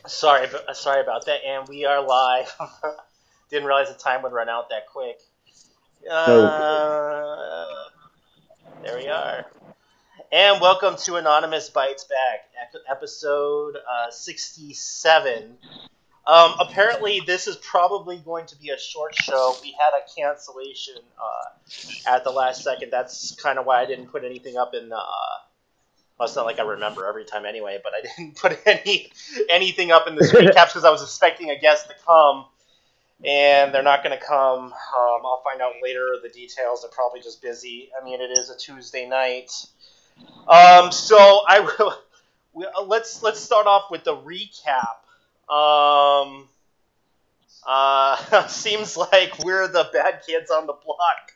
Sorry about that. And we are live. Didn't realize the time would run out that quick. No. There we are. And welcome to Anonymous Bites Back, episode 67. Apparently, this is probably going to be a short show. We had a cancellation at the last second. That's kind of why I didn't put anything up in. Well, it's not like I remember every time anyway, but I didn't put anything up in the screen caps because I was expecting a guest to come, and they're not going to come. I'll find out later the details. They're probably just busy. I mean, it is a Tuesday night. So I will. Let's start off with the recap. Seems like we're the bad kids on the block.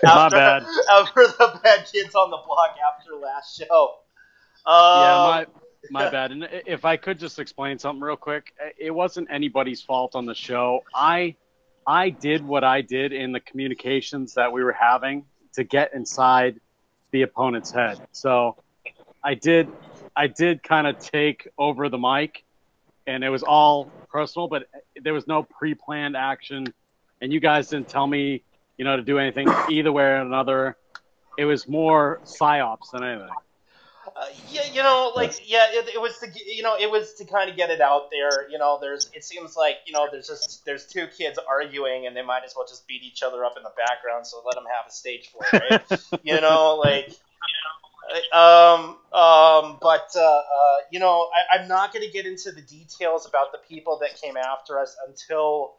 My bad. We're the bad kids on the block after last show. Yeah, my bad. And if I could just explain something real quick, it wasn't anybody's fault on the show. I did what I did in the communications that we were having to get inside the opponent's head. So I did kind of take over the mic, and it was all personal, but there was no pre-planned action, and you guys didn't tell me, to do anything either way or another. It was more psyops than anything. It was to kind of get it out there. It seems like, there's two kids arguing and they might as well just beat each other up in the background, so let them have a stage for it, right? I'm not going to get into the details about the people that came after us until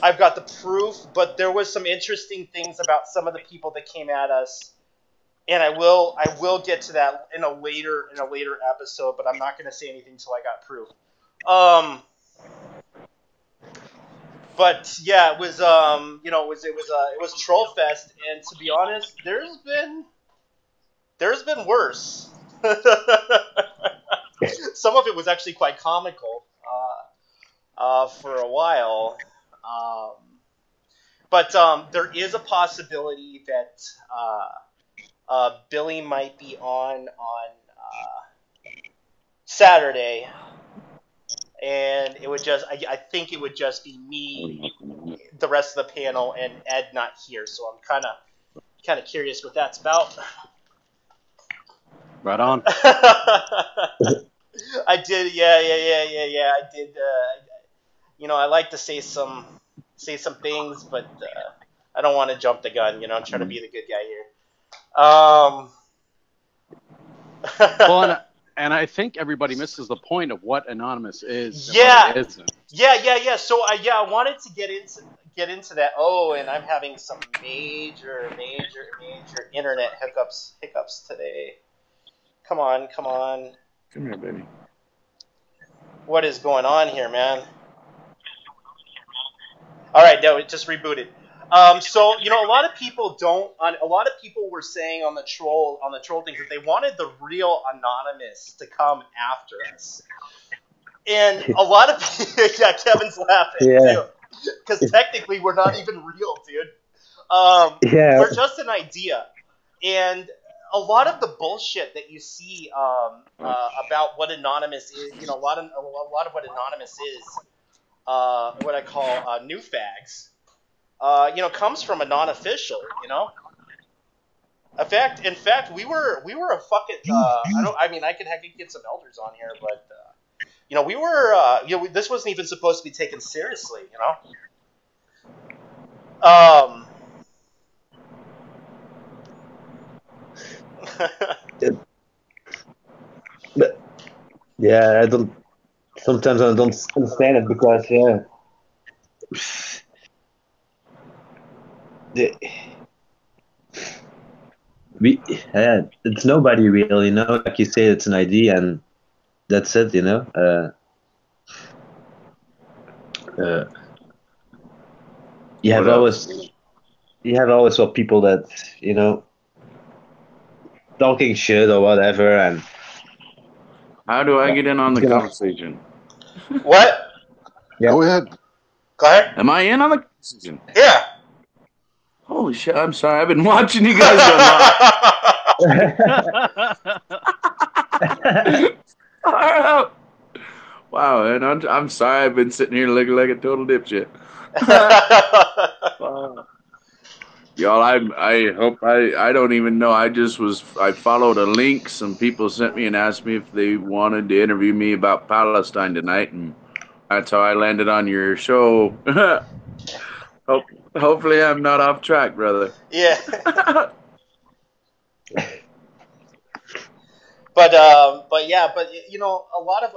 I've got the proof, but there was some interesting things about some of the people that came at us. And I will get to that in a later episode, but I'm not going to say anything until I got proof. But yeah, it was it was Troll Fest, and to be honest, there's been worse. Some of it was actually quite comical for a while. But there is a possibility that Billy might be on Saturday, and it would I think it would just be me, the rest of the panel, and Ed not here. So I'm kind of curious what that's about. Right on. I did, yeah. I did. I like to say some things, but I don't want to jump the gun. I'm trying to be the good guy here. Well, and I think everybody misses the point of what Anonymous is. And yeah. What it isn't. Yeah. So I wanted to get into that. Oh, and I'm having some major internet hiccups today. Come on. Come here, baby. What is going on here, man? All right, no, it just rebooted. So a lot of people were saying on the troll things that they wanted the real Anonymous to come after us, and a lot of yeah, Kevin's laughing too, because technically we're not even real, dude. We're just an idea, and a lot of the bullshit that you see about what Anonymous is, a lot of what Anonymous is, what I call new fags. Comes from a non-official, In fact, we were a fucking. I could get some elders on here, but we were. This wasn't even supposed to be taken seriously, But yeah, sometimes I don't understand it because it's nobody real, like you say, it's an ID and that's it, you have always got people that talking shit or whatever. And how do I get in on the conversation? What? Yeah. Go ahead. Am I in on the conversation? Yeah. Holy shit, I'm sorry. I've been watching you guys go live. Wow, and I'm sorry I've been sitting here looking like a total dipshit. Y'all, I hope I don't even know. I followed a link. Some people sent me and asked me if they wanted to interview me about Palestine tonight, and that's how I landed on your show. Hopefully I'm not off track, brother. Yeah. But yeah, but you know, a lot of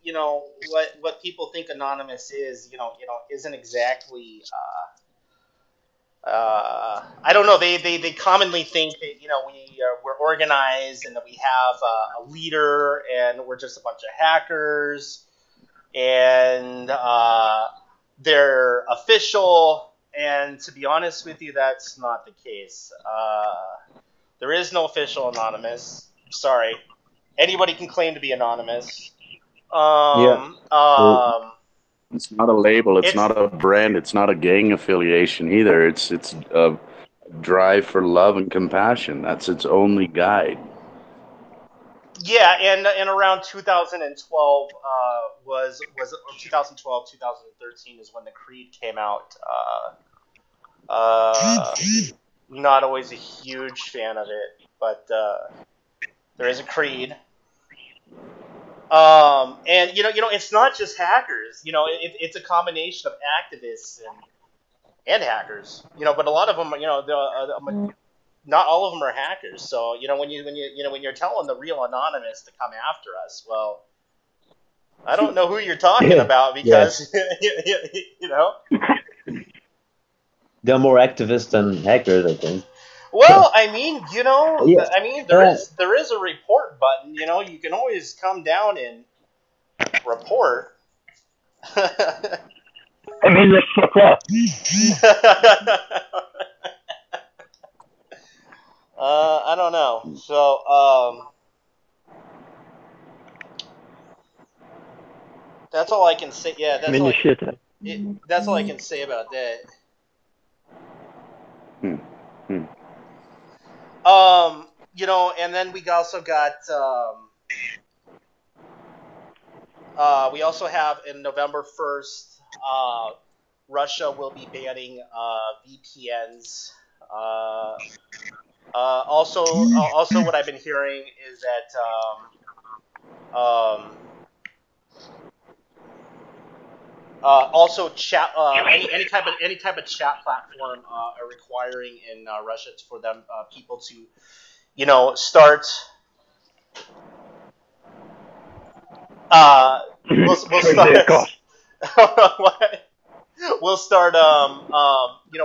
you know what people think anonymous is, isn't exactly. I don't know. They commonly think that we're organized and that we have a leader and we're just a bunch of hackers and they're official. And to be honest with you, that's not the case. There is no official anonymous. Sorry, anybody can claim to be anonymous. It's not a label. It's not a brand. It's not a gang affiliation either. It's a drive for love and compassion. That's its only guide. Yeah, and around 2012 was 2012 2013 is when the Creed came out. Not always a huge fan of it, but there is a Creed. And it's not just hackers. It's a combination of activists and hackers. But a lot of them, not all of them are hackers. So when you're telling the real anonymous to come after us, well, I don't know who you're talking about because They're more activists than hackers, I think. Well, I mean, there is a report button. You can always come down and report. I mean, this shit up. I don't know. So, that's all I can say. Yeah, that's all. That's all I can say about that. And then we also got, we also have in November 1st, Russia will be banning VPNs. Also, what I've been hearing is that also chat any type of chat platform are requiring in Russia for them people to start we'll start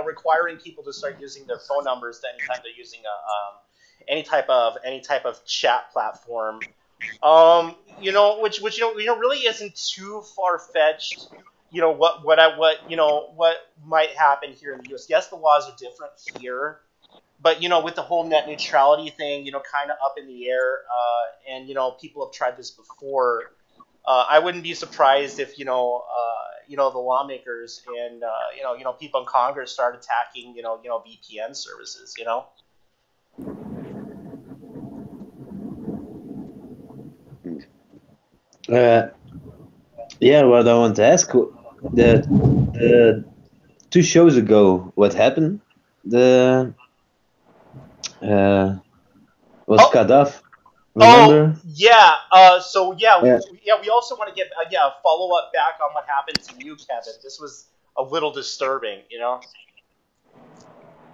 requiring people to start using their phone numbers anytime they're using any type of chat platform, which really isn't too far fetched. What might happen here in the U.S. Yes, the laws are different here, but with the whole net neutrality thing, kind of up in the air, and people have tried this before. I wouldn't be surprised if the lawmakers and people in Congress start attacking VPN services. Yeah, what I want to ask, the 2 shows ago, what happened? Was Kaddafi? Remember? Oh yeah. We also want to get a follow up back on what happened to you, Kevin. This was a little disturbing,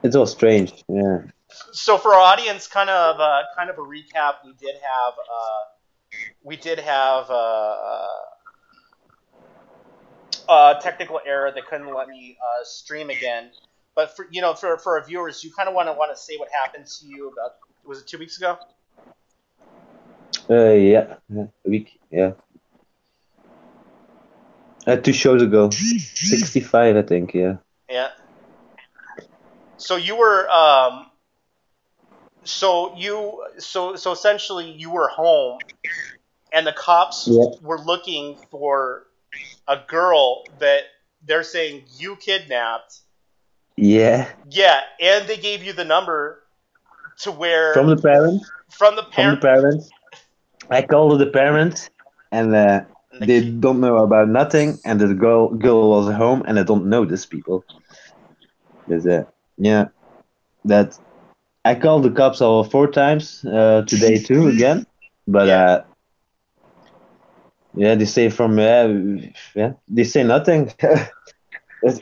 It's all strange. Yeah. So for our audience, kind of a recap. We did have a technical error that couldn't let me stream again. But for our viewers, you kind of want to say what happened to you about, was it 2 weeks ago? Yeah, a week. Yeah. 2 shows ago, 65, I think. Yeah. Yeah. So you were so essentially you were home, and the cops were looking for a girl that they're saying you kidnapped. Yeah. Yeah, and they gave you the number to where from the parents. From the parents. I called the parents, and And the they key, don't know about nothing. And the girl was home, and I don't know these people. There's yeah, that I called the cops all 4 times today too again, but yeah. yeah, they say from yeah, they say nothing. It's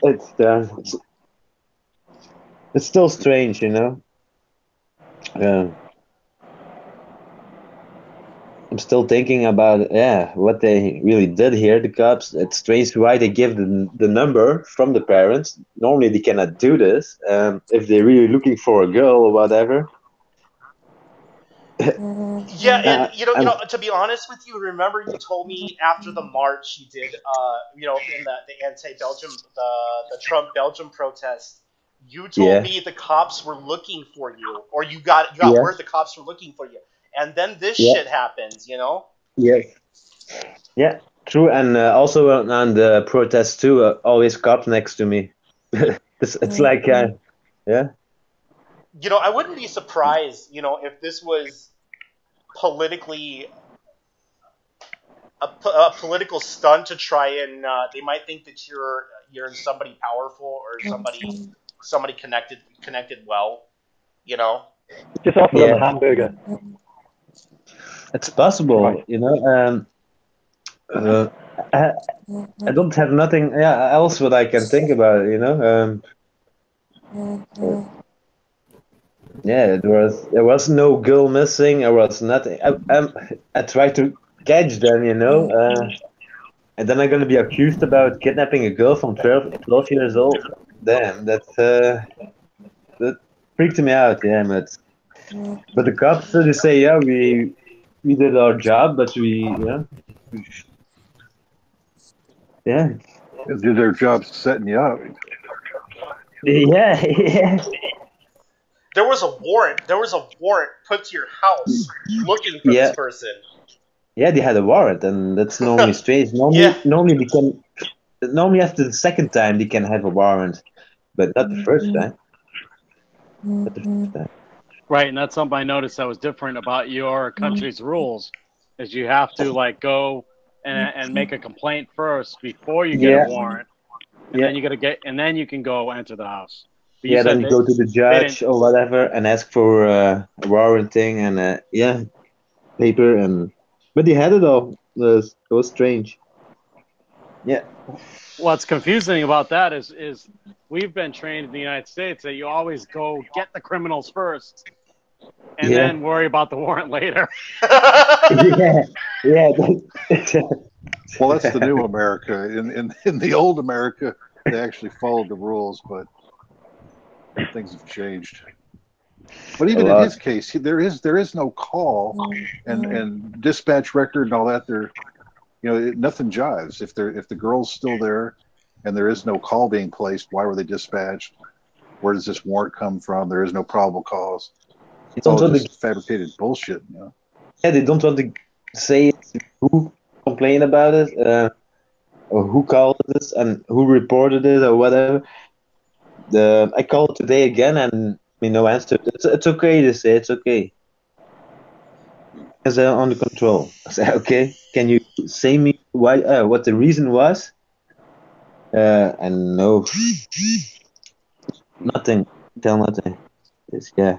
it's still strange, you know. Uh, I'm still thinking about what they really did here. The cops. It's strange why they give the number from the parents. Normally they cannot do this if they're really looking for a girl or whatever. Yeah, and I'm, to be honest with you, remember you told me after the march you did, in the anti-Belgium, the Trump Belgium protest, you told yeah, me the cops were looking for you, or you got yeah, word the cops were looking for you, and then this yeah, shit happens, you know? yeah, yeah. True, and also on the protest too. Always cops next to me. It's like yeah, I wouldn't be surprised, if this was politically a political stunt to try and they might think that you're somebody powerful or somebody connected well, you know. Just offer them a yeah. hamburger. It's Right. possible, you know. Uh, I, I don't have nothing else what I can think about, you know. Yeah, there was no girl missing. There was nothing. I tried to catch them, you know, and then I'm gonna be accused about kidnapping a girl from 12 years old. Damn, that freaked me out. Yeah, but the cops they say, yeah, we did our job, but yeah, They do their job setting you up. yeah, yeah. There was a warrant put to your house looking for this Yeah, person. yeah, they had a warrant, and that's normally strange. Yeah. Normally they can. Normally after the second time they can have a warrant, but not the first time. Not the first time. Right, and that's something I noticed that was different about your country's rules, is you have to like go and make a complaint first before you get a Yeah, warrant, and yeah, then and then you can go enter the house. But you yeah. said Then you go to the they didn't. judge or whatever and ask for a warrant thing and yeah, paper and. But they had it all. It was strange. Yeah, What's confusing about that is we've been trained in the United States that you always go get the criminals first and yeah, then worry about the warrant later. yeah, yeah. Well, that's the new America. In the old America, they actually followed the rules, but things have changed. But A even in lot. his case, there is no call, and dispatch record and all that. Nothing jives. If the girl's still there, and there is no call being placed, why were they dispatched? Where does this warrant come from? There is no probable cause. They It's don't all want to. just fabricated bullshit. Yeah, they don't want to say who complained about it, or who called this, and who reported it, or whatever. I called today again, and no answer. It's okay to say it's okay. Is under control? I said, okay. Can you say me why? What the reason was? And no, nothing. Tell nothing. Yeah.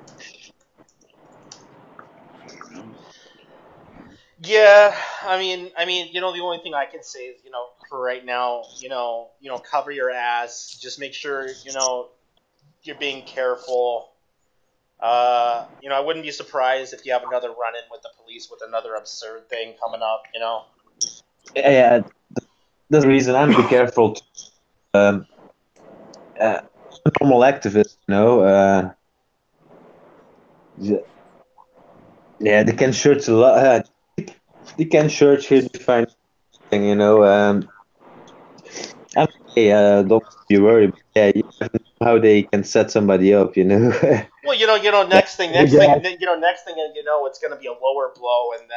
Yeah, the only thing I can say is, for right now, cover your ass. Just make sure, you're being careful. I wouldn't be surprised if you have another run-in with the police with another absurd thing coming up. Yeah. That's the reason I'm be careful. Um, uh, normal activists, yeah, they can search a lot. They can search here to find something, And hey, don't be worried. Yeah, you never know how they can set somebody up. Well, Like, next thing, it's going to be a lower blow, and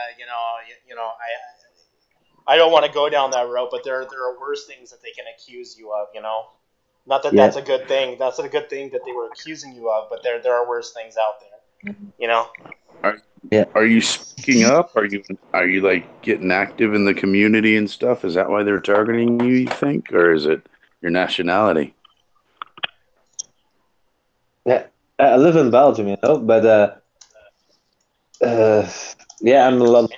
I don't want to go down that road, but there are worse things that they can accuse you of. Not that yeah, that's a good thing. That's not a good thing that they were accusing you of, but there are worse things out there. You know. Are, Yeah. Are you speaking up? Are you like getting active in the community and stuff? Is that why they're targeting you? You think, or is it your nationality? Yeah, I live in Belgium, but yeah, I'm a lot.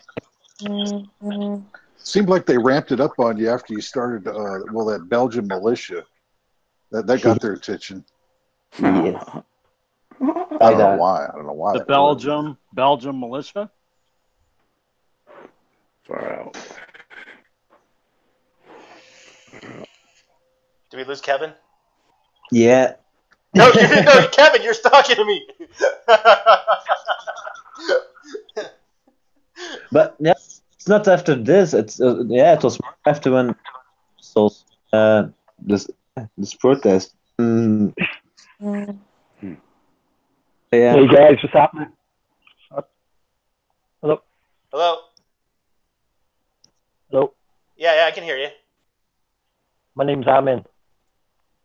Seemed like they ramped it up on you after you started. That Belgian militia that got their attention. Yeah. I don't know why. I don't know why. The Belgium militia. Far out. Did we lose Kevin? Yeah. No, Kevin, you're talking to me. But yeah, it's not after this. It's it was after when this protest. Yeah. Hey guys, what's happening? Hello. Hello. Hello. Yeah, I can hear you. My name's Amin.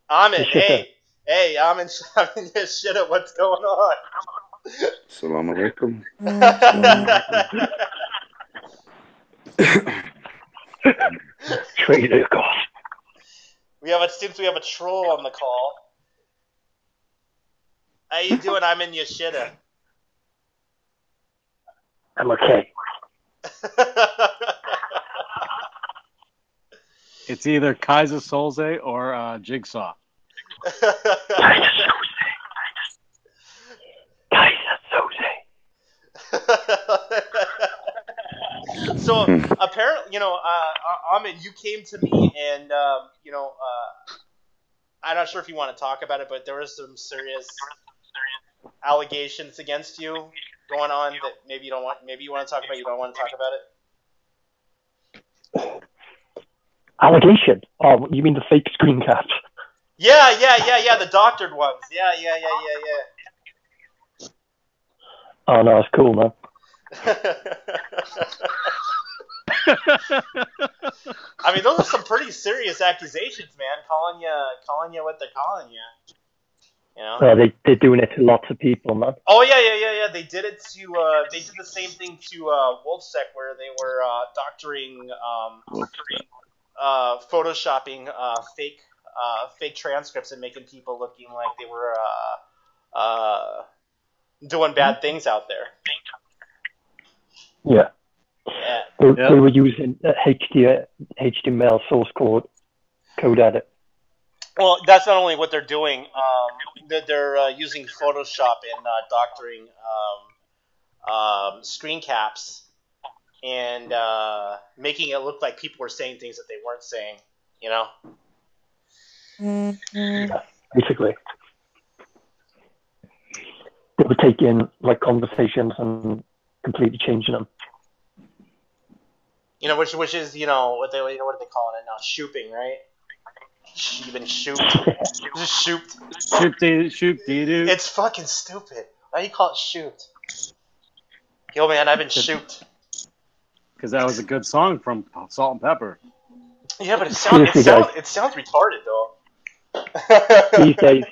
Amin, hey, Amin, shit at what's going on? Salam alaikum. Traitor God. Seems we have a troll on the call. How you doing? I'm in Yoshida. I'm okay. It's either Kaiser Soze or Jigsaw. Kaiser Soze. So apparently, Ahmed, you came to me, and I'm not sure if you want to talk about it, but there was some serious allegations against you going on that maybe you don't want. Maybe you want to talk about. You don't want to talk about it. Allegation? Oh, you mean the fake screen caps? Yeah, the doctored ones. Yeah. Oh no, it's cool, man. I mean, those are some pretty serious accusations, man. Calling you what they're calling you. You know? They're doing it to lots of people, man. Oh yeah. They did it to. They did the same thing to Wolfsec, where they were doctoring, photoshopping fake transcripts and making people looking like they were doing bad things out there. Yeah. They were using HTML source code edit. Well, that's not only what they're doing. They're using Photoshop and doctoring screen caps and making it look like people were saying things that they weren't saying. You know. Yeah, basically, they were taking like conversations and completely changing them. You know, which is what they call it now, shooping, right? You've been shooped. Just shooped. Shoop, dude. It's fucking stupid. Why do you call it shooped? Yo, man, I've been shooped. Because that was a good song from Salt and Pepper. Yeah, but it sounds retarded though. These days,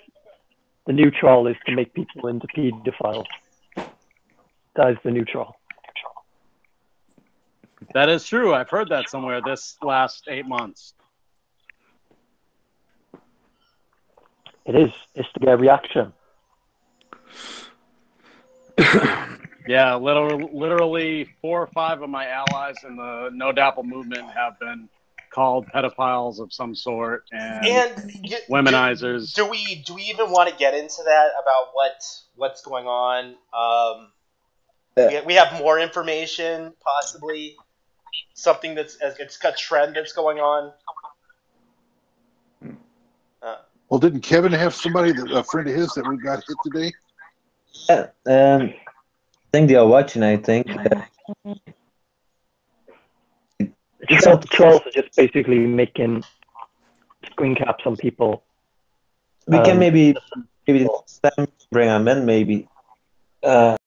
the new troll is to make people into pedophiles. That is the new troll. That is true. I've heard that somewhere this last 8 months. It is. It's to get a reaction. Yeah, literally 4 or 5 of my allies in the No Dapple movement have been called pedophiles of some sort and womenizers. Do we even want to get into that about what's going on? We have more information, possibly something it's a trend that's going on. Well, didn't Kevin have somebody, a friend of his, that we got hit today? Yeah, I think they are watching. I think. The trolls are just basically making screen caps on people. We can maybe next time bring them in. Maybe. Who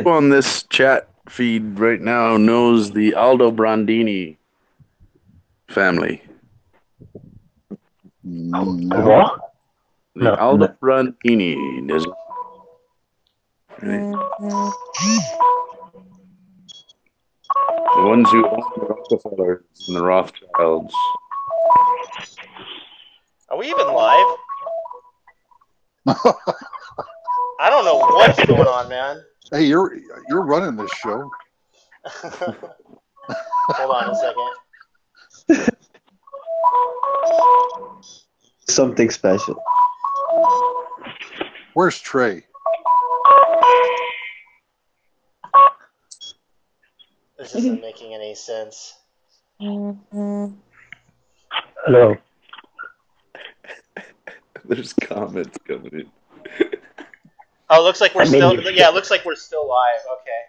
on this chat feed right now knows the Aldo Brandini family? No. What? The Aldo Brandini. The ones who own the Rockefellers and the Rothschilds. Are we even live? I don't know what's going on, man. Hey, you're running this show. Hold on a second. Something special. Where's Trey? This isn't making any sense. Hello. There's comments coming in. Oh, looks like we're still. Yeah, it looks like we're still live. Okay.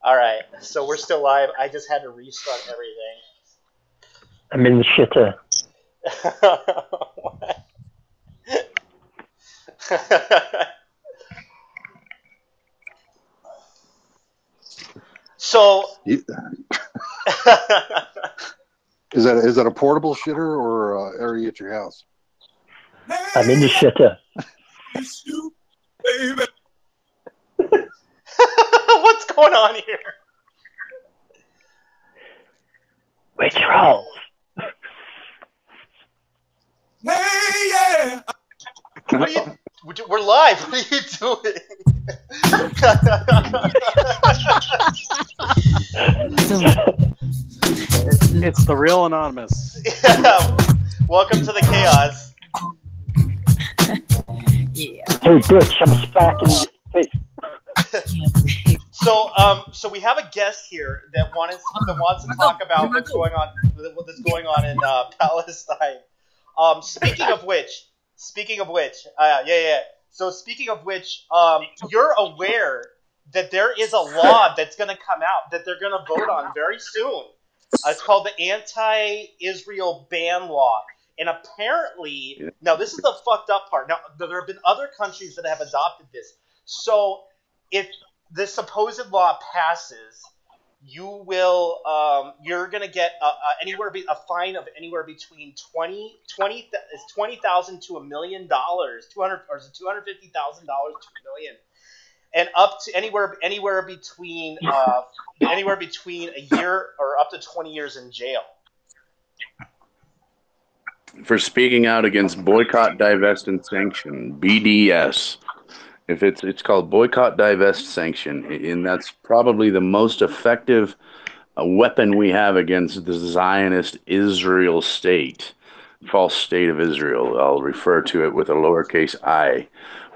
All right. So we're still live. I just had to restart everything. I'm in the shitter. What? So. Is that a portable shitter or area at your house? I'm in the shitter. What's going on here? We're trolls. Hey, yeah. What are you? We're live. What are you doing? It's the real Anonymous. Yeah. Welcome to the chaos. Yeah. Hey, bitch, I'm smacking your face. So we have a guest here that wants to talk about what's going on in Palestine. Speaking of which, yeah. So speaking of which, you're aware that there is a law that's going to come out that they're going to vote on very soon. It's called the Anti-Israel Ban Law. And apparently, now this is the fucked up part. Now, there have been other countries that have adopted this. So if the supposed law passes, you're going to get a fine of anywhere between $20,000 to $1 million, $250,000 to $1 million, and up to anywhere between a year or up to 20 years in jail. For speaking out against boycott, divest, and sanction, BDS. If it's called boycott, divest, sanction, and that's probably the most effective weapon we have against the Zionist Israel state, false state of Israel. I'll refer to it with a lowercase I.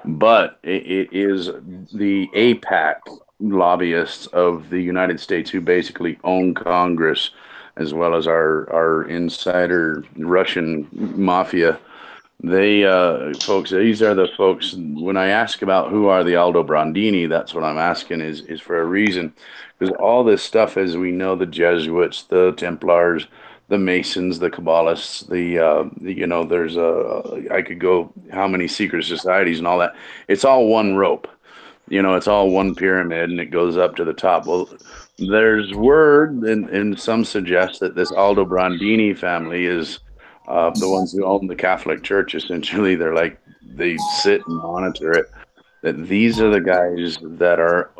But it is the AIPAC lobbyists of the United States who basically own Congress, as well as our insider Russian mafia. They, folks, these are the folks, when I ask about who are the Aldo Brandini, that's what I'm asking is for a reason. Because all this stuff, as we know, the Jesuits, the Templars, the Masons, the Kabbalists, there's I could go how many secret societies and all that. It's all one rope. It's all one pyramid and it goes up to the top. Well, there's word and some suggest that this Aldo Brandini family is the ones who own the Catholic Church. Essentially, they sit and monitor it. That these are the guys that are,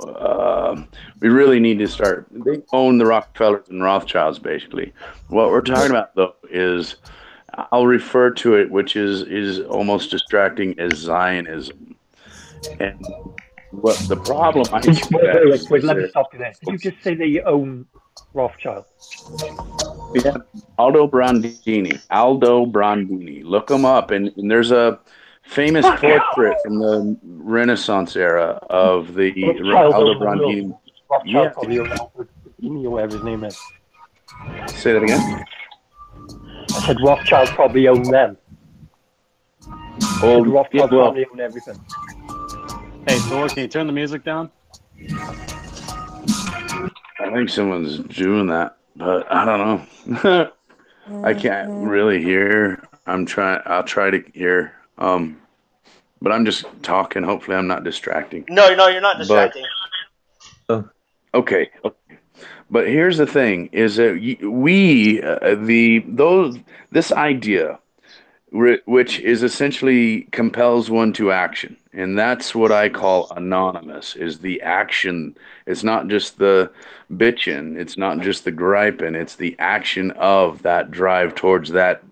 we really need to start. They own the Rockefellers and Rothschilds, basically. What we're talking about, though, is, I'll refer to it, which is almost distracting as Zionism. And what the problem I see Wait, let me stop you there. Did you just say they own Rothschild? Yeah, Aldo Brandini. Look him up, and there's a famous portrait from the Renaissance era of the Aldo Brandini. Rothschild probably owned or whatever his name is. Say that again? I said Rothschild probably owned them. Rothschild probably owned everything. Hey, Thor, can you turn the music down? I think someone's doing that, but I don't know. I can't really hear. I'll try to hear. But I'm just talking. Hopefully, I'm not distracting. No, you're not distracting. Okay. But here's the thing: is that this idea which is essentially compels one to action. And that's what I call anonymous, is the action. It's not just the bitching, it's not just the griping, it's the action of that drive towards that.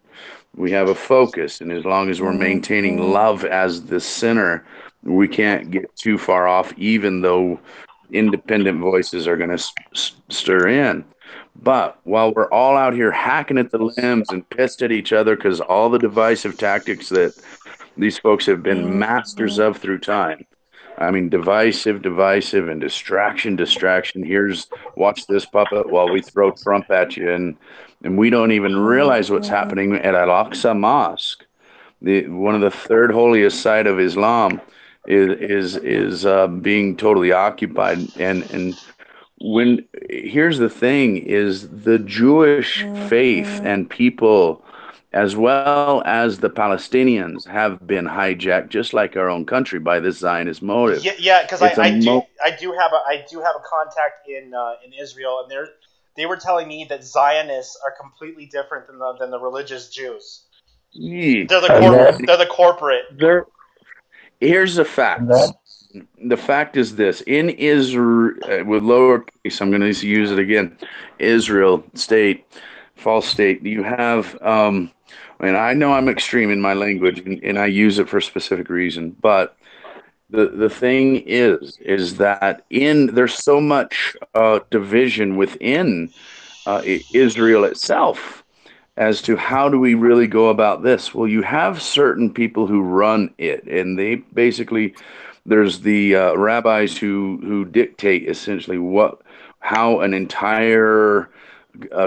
We have a focus, and as long as we're maintaining love as the center, we can't get too far off, even though independent voices are going to stir in. But while we're all out here hacking at the limbs and pissed at each other because all the divisive tactics that these folks have been masters of through time. I mean, divisive, and distraction. Watch this puppet while we throw Trump at you, and we don't even realize what's happening at Al-Aqsa Mosque, one of the third holiest site of Islam, is being totally occupied. And when here's the thing: is the Jewish faith and people, as well as the Palestinians, have been hijacked, just like our own country, by this Zionist motive. Yeah, because I do have a contact in Israel, and they were telling me that Zionists are completely different than the religious Jews. Yeah. They're the corporate. Here's the fact. The fact is this: in Israel, with lowercase, I'm going to use it again. Israel state, false state. You have. And I know I'm extreme in my language, and I use it for a specific reason. But the thing is that there's so much division within Israel itself as to how do we really go about this. Well, you have certain people who run it, and they basically, there's the rabbis who dictate essentially how an entire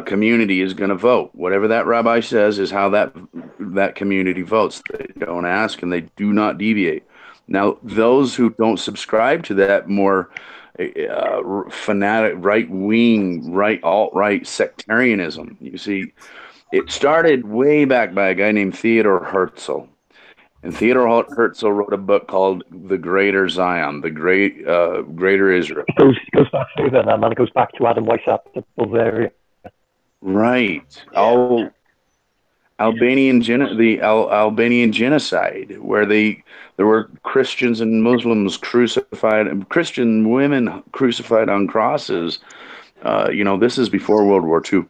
community is going to vote. Whatever that rabbi says is how that community votes. They don't ask, and they do not deviate. Now, those who don't subscribe to that more fanatic, right-wing, alt-right sectarianism, you see, it started way back by a guy named Theodor Herzl. And Theodor Herzl wrote a book called The Greater Zion, the Greater Israel. It goes back to that, man. It goes back to Adam Weishaupt, the Bulgaria. Right. The Albanian genocide, where there were Christians and Muslims crucified, and Christian women crucified on crosses. This is before World War II.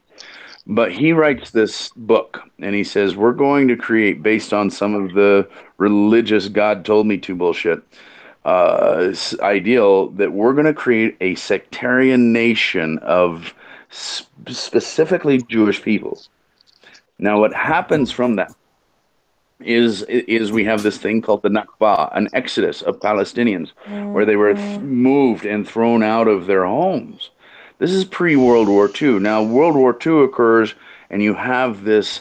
But he writes this book, and he says, we're going to create, based on some of the religious God told me to bullshit ideal, that we're going to create a sectarian nation of specifically Jewish people. Now, what happens from that is we have this thing called the Nakba, an exodus of Palestinians, where they were moved and thrown out of their homes. This is pre-World War II. Now, World War II occurs, and you have this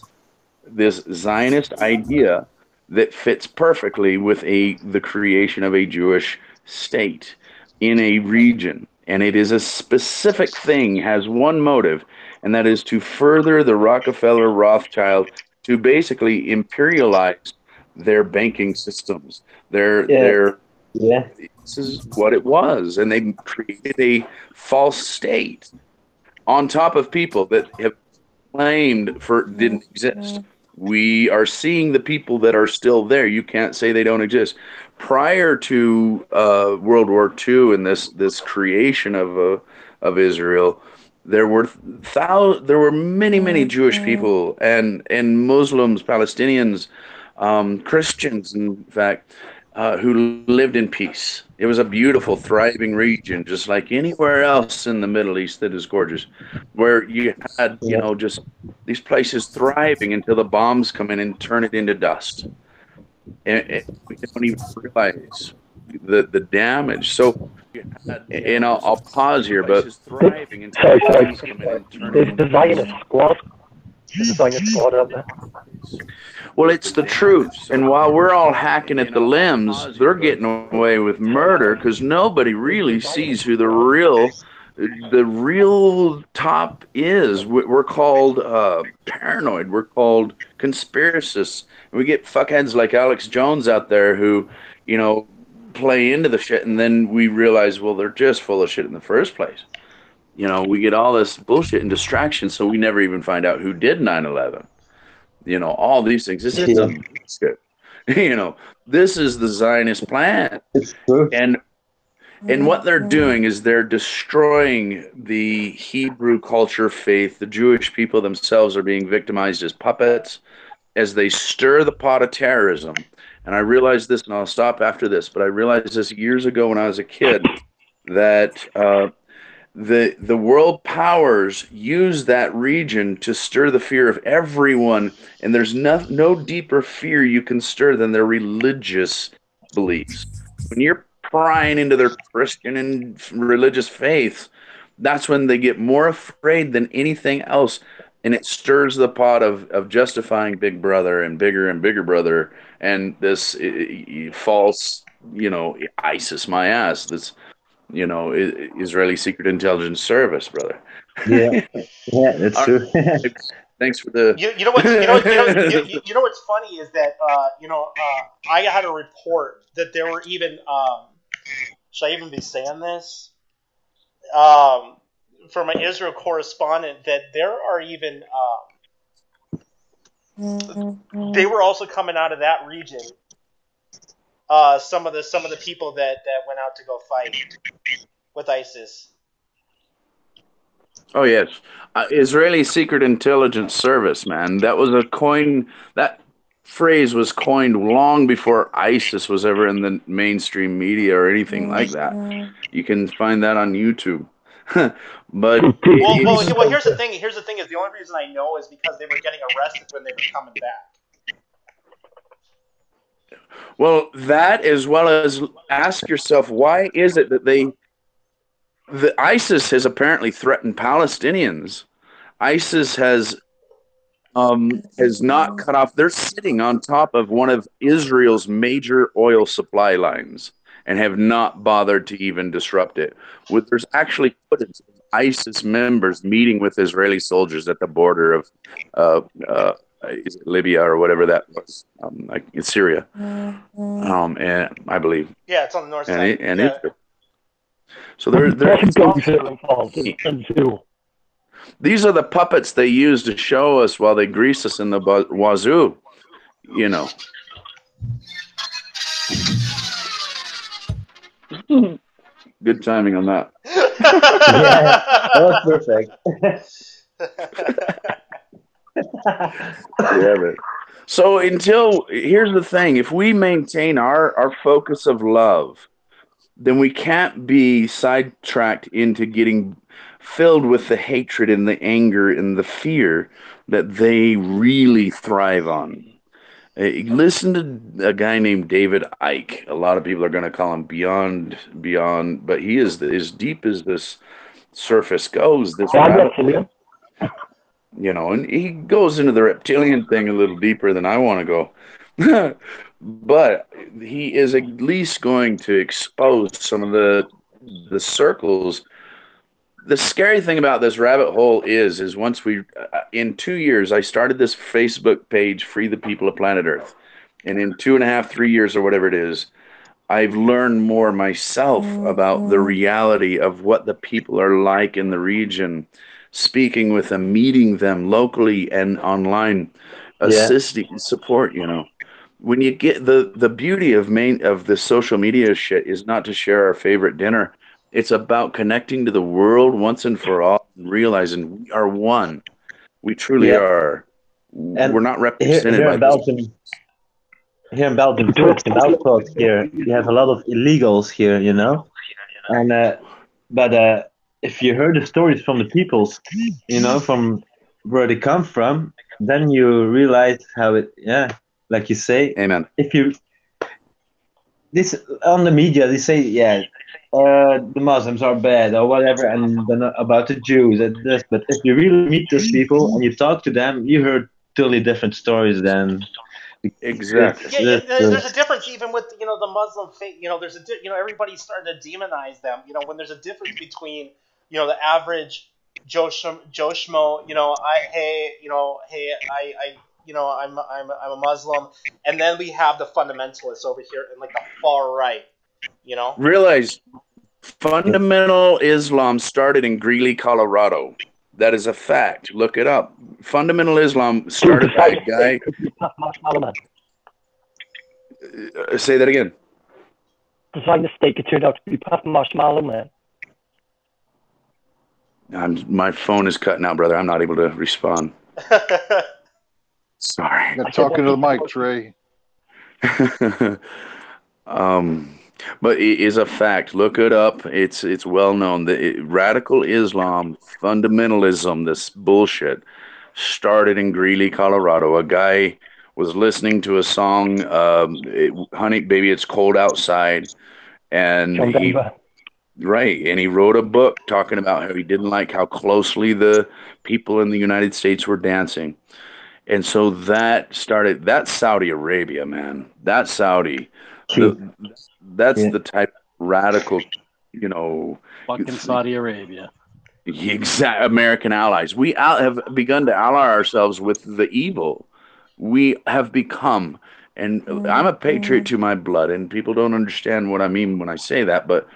Zionist idea that fits perfectly with the creation of a Jewish state in a region. And it is a specific thing, has one motive, and that is to further the Rockefeller Rothschild to basically imperialize their banking systems. This is what it was. And they created a false state on top of people that have claimed didn't exist. We are seeing the people that are still there. You can't say they don't exist. Prior to World War II and this creation of Israel, there were many Jewish people and Muslims, Palestinians, Christians, in fact, who lived in peace. It was a beautiful, thriving region, just like anywhere else in the Middle East that is gorgeous, where you had, just these places thriving until the bombs come in and turn it into dust. And we don't even realize the damage. So, and I'll pause here, but Sorry. The Zionist squad. The Zionist squad out there. Well, it's the truth. And while we're all hacking at the limbs, they're getting away with murder because nobody really sees who the real top is. We're called paranoid. We're called conspiracists. We get fuckheads like Alex Jones out there who, play into the shit, and then we realize, well, they're just full of shit in the first place. We get all this bullshit and distraction, so we never even find out who did 9/11. You know, all these things. This is a you know, this is the Zionist plan. It's true. And what they're doing is they're destroying the Hebrew culture, faith. The Jewish people themselves are being victimized as puppets as they stir the pot of terrorism. And I realized this, and I'll stop after this, but I realized this years ago when I was a kid, that the world powers use that region to stir the fear of everyone. And there's no deeper fear you can stir than their religious beliefs. When you're prying into their Christian and religious faiths, that's when they get more afraid than anything else, and it stirs the pot of justifying Big Brother and bigger brother and this false, you know, ISIS my ass. This, you know, Israeli Secret Intelligence Service, brother. Yeah, that's true. Thanks for the. You know what's funny is that I had a report that there were even should I even be saying this from an Israel correspondent that there are even they were also coming out of that region. Some of the people that went out to go fight with ISIS. Oh yes, Israeli Secret Intelligence Service, man. That was a coin. That phrase was coined long before ISIS was ever in the mainstream media or anything like that. You can find that on YouTube. But well, here's the thing. Here's the thing: is the only reason I know is because they were getting arrested when they were coming back. Well, that as well as ask yourself, why is it that the ISIS has apparently threatened Palestinians? ISIS has not cut off. They're sitting on top of one of Israel's major oil supply lines and have not bothered to even disrupt it. There's actually footage of ISIS members meeting with Israeli soldiers at the border of is it Libya or whatever that was, like in Syria, and I believe. Yeah, it's on the north side. And Israel. So they're these are the puppets they use to show us while they grease us in the wazoo, you know. Good timing on that. Yeah, that was perfect. Yeah, but so here's the thing: if we maintain our focus of love, then we can't be sidetracked into getting filled with the hatred and the anger and the fear that they really thrive on. Listen to a guy named David Icke. A lot of people are going to call him beyond, but he is as deep as this surface goes. This you know, and he goes into the reptilian thing a little deeper than I want to go. But he is at least going to expose some of the circles. The scary thing about this rabbit hole is once we, in 2 years, I started this Facebook page, Free the People of Planet Earth. And in 2.5, 3 years or whatever it is, I've learned more myself about the reality of what the people are like in the region, speaking with them, meeting them locally and online, assisting, support, you know. When you get the beauty of the social media shit is not to share our favorite dinner. It's about connecting to the world once and for all and realizing we are one. We truly are. And we're not represented here by in Belgium. Here in Belgium, too, in Belfast here, you have a lot of illegals here, you know. And but if you heard the stories from the peoples, you know, from where they come from, then you realize how it, like you say, amen. If you this on the media, they say, the Muslims are bad or whatever, and then about the Jews and this. But if you really meet those people and you talk to them, you heard totally different stories than. Exactly. There's a difference even with the Muslim faith. There's everybody's starting to demonize them. When there's a difference between the average Joe Schmo. I'm a Muslim, and then we have the fundamentalists over here in like the far right. Realize fundamental Islam started in Greeley, Colorado. That is a fact. Look it up. Fundamental Islam started by a guy. Say that again. The Zionist state could turn out to be Puff Marshmallow Man. My phone is cutting out, brother. I'm not able to respond. Sorry. You're talking to the mic, Trey. But it is a fact. Look it up. It's well known that radical Islam, fundamentalism, this bullshit, started in Greeley, Colorado. A guy was listening to a song, "Honey, Baby, It's Cold Outside," and he wrote a book talking about how he didn't like how closely the people in the United States were dancing. And so that's Saudi Arabia, man. That's Saudi. That's the type of radical, fucking Saudi Arabia. Exact American allies. We have begun to ally ourselves with the evil. We have become, and I'm a patriot to my blood, and people don't understand what I mean when I say that, but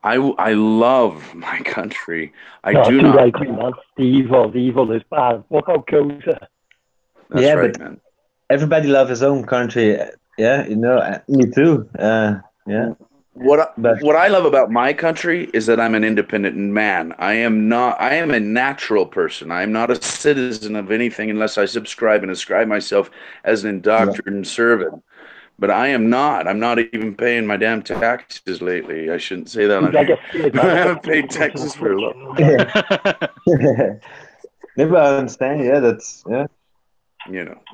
I love my country. I do not. I agree, man. The evil is bad. What about Goza? That's right, man. Everybody loves his own country. Yeah, me too. What I love about my country is that I'm an independent man. I am a natural person. I am not a citizen of anything unless I subscribe and ascribe myself as an indoctrinated servant. But I am not. I'm not even paying my damn taxes lately. I shouldn't say that. I haven't paid taxes for a long time. Maybe I understand.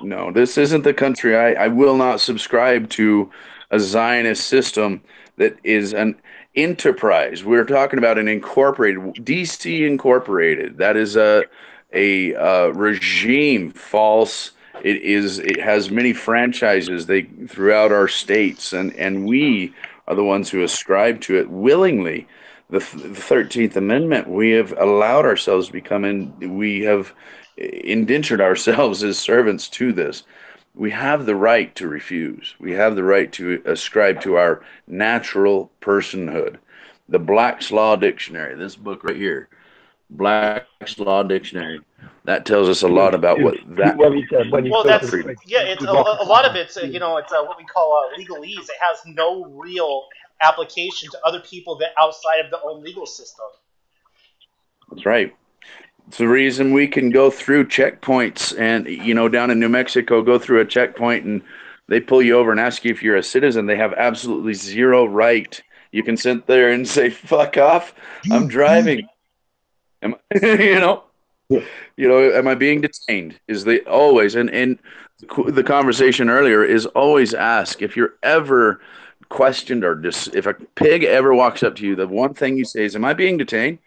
No, this isn't the country. I will not subscribe to a Zionist system that is an enterprise. We're talking about an incorporated, DC Incorporated. That is a regime, false. It has many franchises throughout our states, and we are the ones who ascribe to it willingly. The 13th Amendment, we have allowed ourselves to we have indentured ourselves as servants to this. We have the right to refuse. We have the right to ascribe to our natural personhood. The Black's Law Dictionary, this book right here, Black's Law Dictionary, that tells us a lot about what that. It's a lot of it's it's what we call legalese. It has no real application to other people that outside of the own legal system. That's right. It's the reason we can go through checkpoints and, down in New Mexico, go through a checkpoint and they pull you over and ask you if you're a citizen. They have absolutely zero right. You can sit there and say, fuck off. I'm driving. Am I being detained? Is they always, and the conversation earlier is always ask if you're ever questioned or if a pig ever walks up to you, the one thing you say is, am I being detained?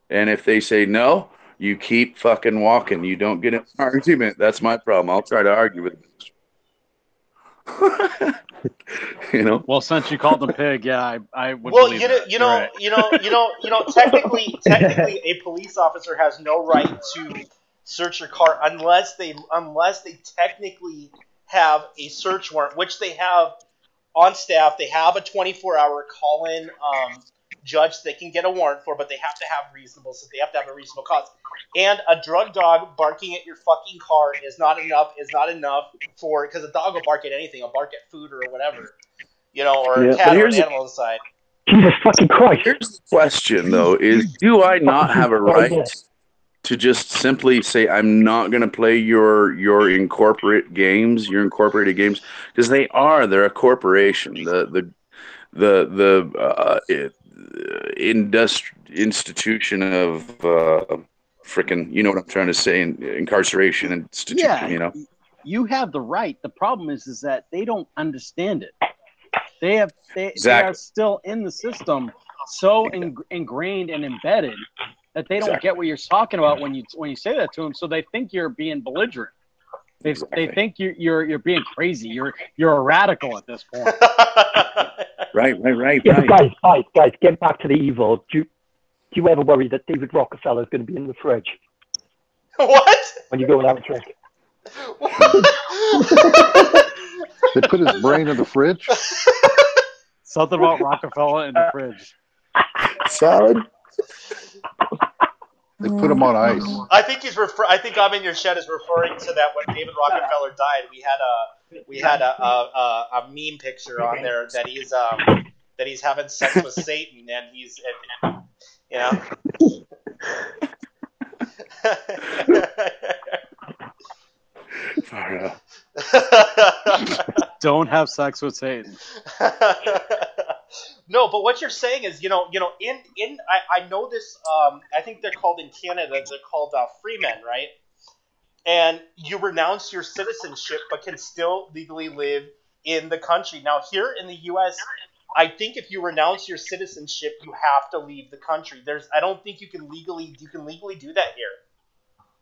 And if they say no, you keep fucking walking. You don't get an argument. That's my problem. I'll try to argue with them. Well, since you called them pig, I would. Well, believe technically, a police officer has no right to search your car unless they technically have a search warrant, which they have on staff. They have a 24-hour call-in judge they can get a warrant for, but they have to have a reasonable cause. And a drug dog barking at your fucking car is not enough for, because a dog will bark at anything. It'll bark at food or whatever, or a cat or an animal inside. Jesus fucking Christ. Here's the question, though, is do I not have a right to just simply say I'm not going to play your incorporated games? Because they're a corporation. The institution of frickin', you know what I'm trying to say, incarceration institution. You have the right. The problem is that they don't understand it. They are still in the system, so ingrained and embedded that they don't get what you're talking about when you say that to them. So they think you're being belligerent. They think you're being crazy. You're a radical at this point. Right. Yeah, guys, get back to the evil. Do you ever worry that David Rockefeller is going to be in the fridge? What? When you go and have a drink. They put his brain in the fridge? Something about Rockefeller in the fridge. Salad? They put them on ice. I think I think I'm in your shed is referring to that when David Rockefeller died. We had a meme picture on there that he's having sex with Satan, and he's you know. Don't have sex with Satan. No, but what you're saying is, I know this. I think they're called in Canada. They're called freemen, right? And you renounce your citizenship, but can still legally live in the country. Now, here in the U.S., I think if you renounce your citizenship, you have to leave the country. I don't think you can legally do that here.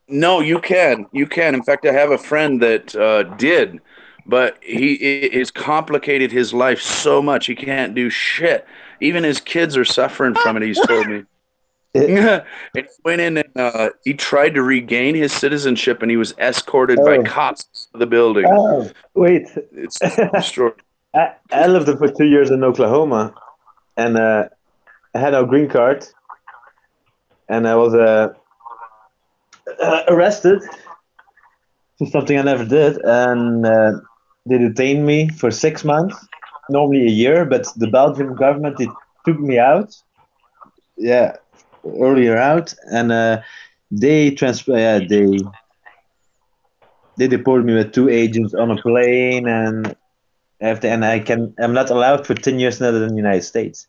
No, you can. You can. In fact, I have a friend that did, but it's complicated his life so much he can't do shit. Even his kids are suffering from it. He's told me. And he went in and he tried to regain his citizenship, and he was escorted by cops to the building. Oh, wait. It's extraordinary. I lived for 2 years in Oklahoma, and I had a green card, and I was arrested for something I never did, and they detained me for 6 months, normally a year, but the Belgian government, they took me out, earlier out, and they deported me with 2 agents on a plane, and I'm not allowed for 10 years in the United States.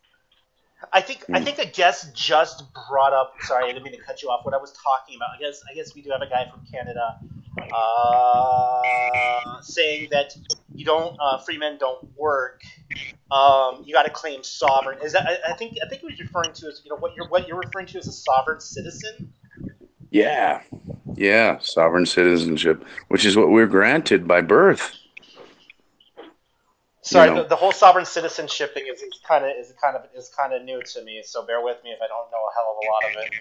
I think a guest just brought up. Sorry, I didn't mean to cut you off. What I was talking about. I guess we do have a guy from Canada saying that you don't free men don't work. You got to claim sovereign. Is that? I think what he's referring to is what you're referring to as a sovereign citizen. Yeah, sovereign citizenship, which is what we're granted by birth. Sorry, the whole sovereign citizenship thing is kind of new to me. So bear with me if I don't know a hell of a lot of it.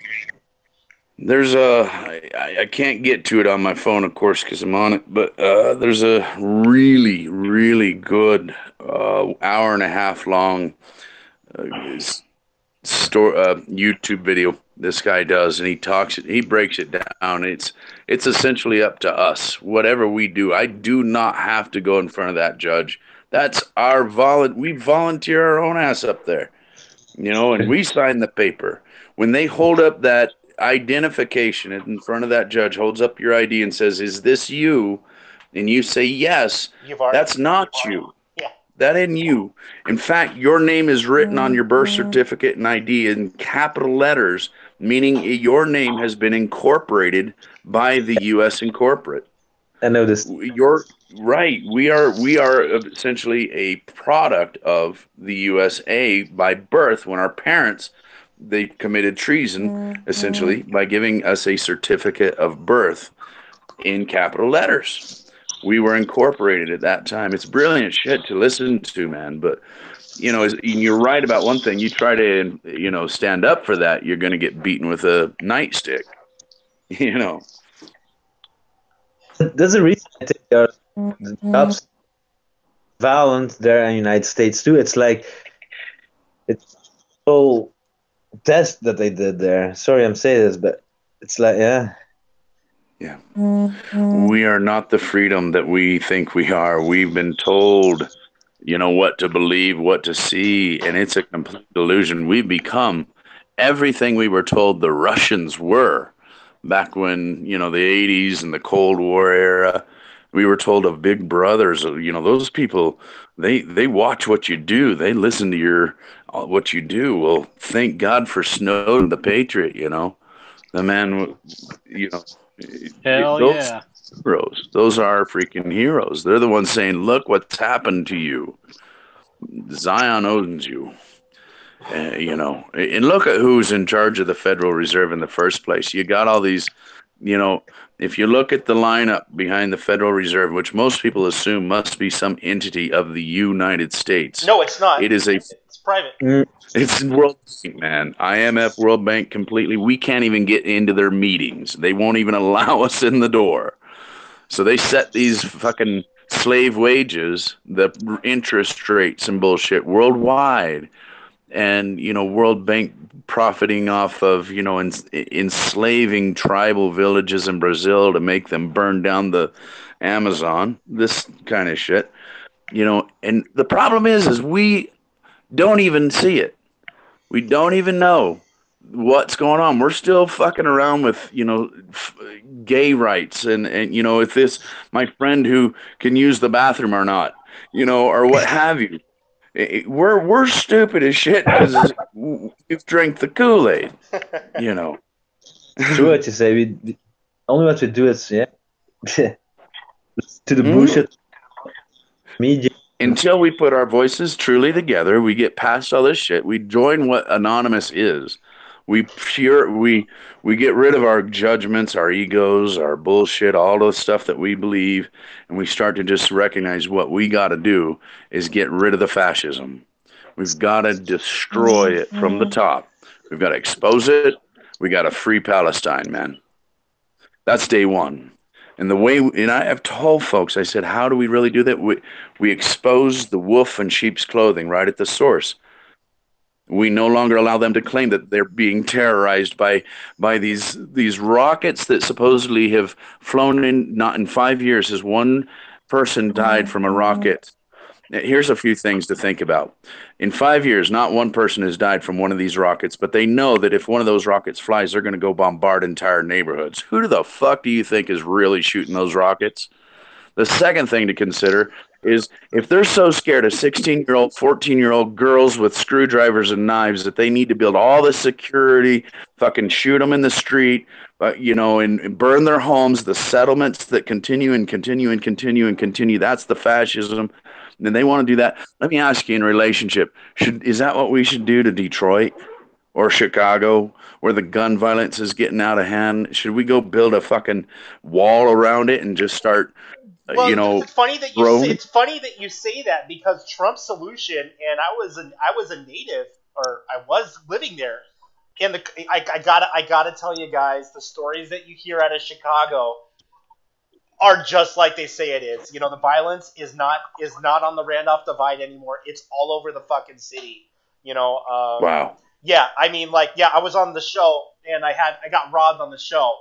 There's I can't get to it on my phone, of course, because I'm on it. But there's a really, really good hour and a half long YouTube video this guy does, and he breaks it down. It's essentially up to us. Whatever we do, I do not have to go in front of that judge. That's we volunteer our own ass up there, and we sign the paper. When they hold up that identification in front of that judge, holds up your ID and says, "Is this you?" and you say yes, that's not you. Yeah. That ain't you. In fact, your name is written on your birth certificate and ID in capital letters, meaning your name has been incorporated by the U.S. Incorporate. I know this. You're right. We are essentially a product of the USA by birth. When our parents, they committed treason, essentially, by giving us a certificate of birth in capital letters. We were incorporated at that time. It's brilliant shit to listen to, man. But you're right about one thing. You try to stand up for that, you're going to get beaten with a nightstick. There's a reason I think the cops violent there in the United States too. It's like it's whole test that they did there. Sorry, I'm saying this, but it's like yeah. We are not the freedom that we think we are. We've been told, what to believe, what to see, and it's a complete delusion. We've become everything we were told the Russians were. Back when, the 80s and the Cold War era, we were told of big brothers. Those people, they watch what you do. They listen to what you do. Well, thank God for Snowden, the patriot, The man, Hell yeah. Heroes. Those are freaking heroes. They're the ones saying, look what's happened to you. Zion owns you. And look at who's in charge of the Federal Reserve in the first place. You got all these, if you look at the lineup behind the Federal Reserve, which most people assume must be some entity of the United States. No, it's not. It's private. It's World Bank, man. IMF, World Bank, completely. We can't even get into their meetings. They won't even allow us in the door. So they set these fucking slave wages, the interest rates and bullshit worldwide. and World Bank profiting off of enslaving tribal villages in Brazil to make them burn down the Amazon. This kind of shit, and the problem is we don't even see it. We don't even know what's going on. We're still fucking around with, gay rights and if this, my friend who can use the bathroom or not, or what have you. We're stupid as shit because we've drank the Kool-Aid, True what you say. Only what we do is, to the bullshit media. Until we put our voices truly together, we get past all this shit. We join what Anonymous is. We get rid of our judgments, our egos, our bullshit, all the stuff that we believe, and we start to just recognize what we got to do is get rid of the fascism. We've got to destroy it from the top. We've got to expose it. We got to free Palestine, man. That's day one. And I have told folks, I said, how do we really do that? We expose the wolf in sheep's clothing right at the source. We no longer allow them to claim that they're being terrorized by these rockets that supposedly have flown in. Not in 5 years has one person died from a rocket. Here's a few things to think about. In 5 years, not one person has died from one of these rockets, but they know that if one of those rockets flies, they're going to go bombard entire neighborhoods. Who the fuck do you think is really shooting those rockets? The second thing to consider is if they're so scared of 16-year-old, 14-year-old girls with screwdrivers and knives that they need to build all the security, fucking shoot them in the street, and burn their homes, the settlements that continue and continue and continue and continue, that's the fascism. Then they want to do that. Let me ask you, in relationship, is that what we should do to Detroit or Chicago, where the gun violence is getting out of hand? Should we go build a fucking wall around it and just start, It's funny that you say that, because Trump's solution, and I was a native, or I was living there, and I gotta tell you guys, the stories that you hear out of Chicago are just like they say it is. The violence is not on the Randolph Divide anymore. It's all over the fucking city. Wow. Yeah, I mean, I was on the show and I got robbed on the show.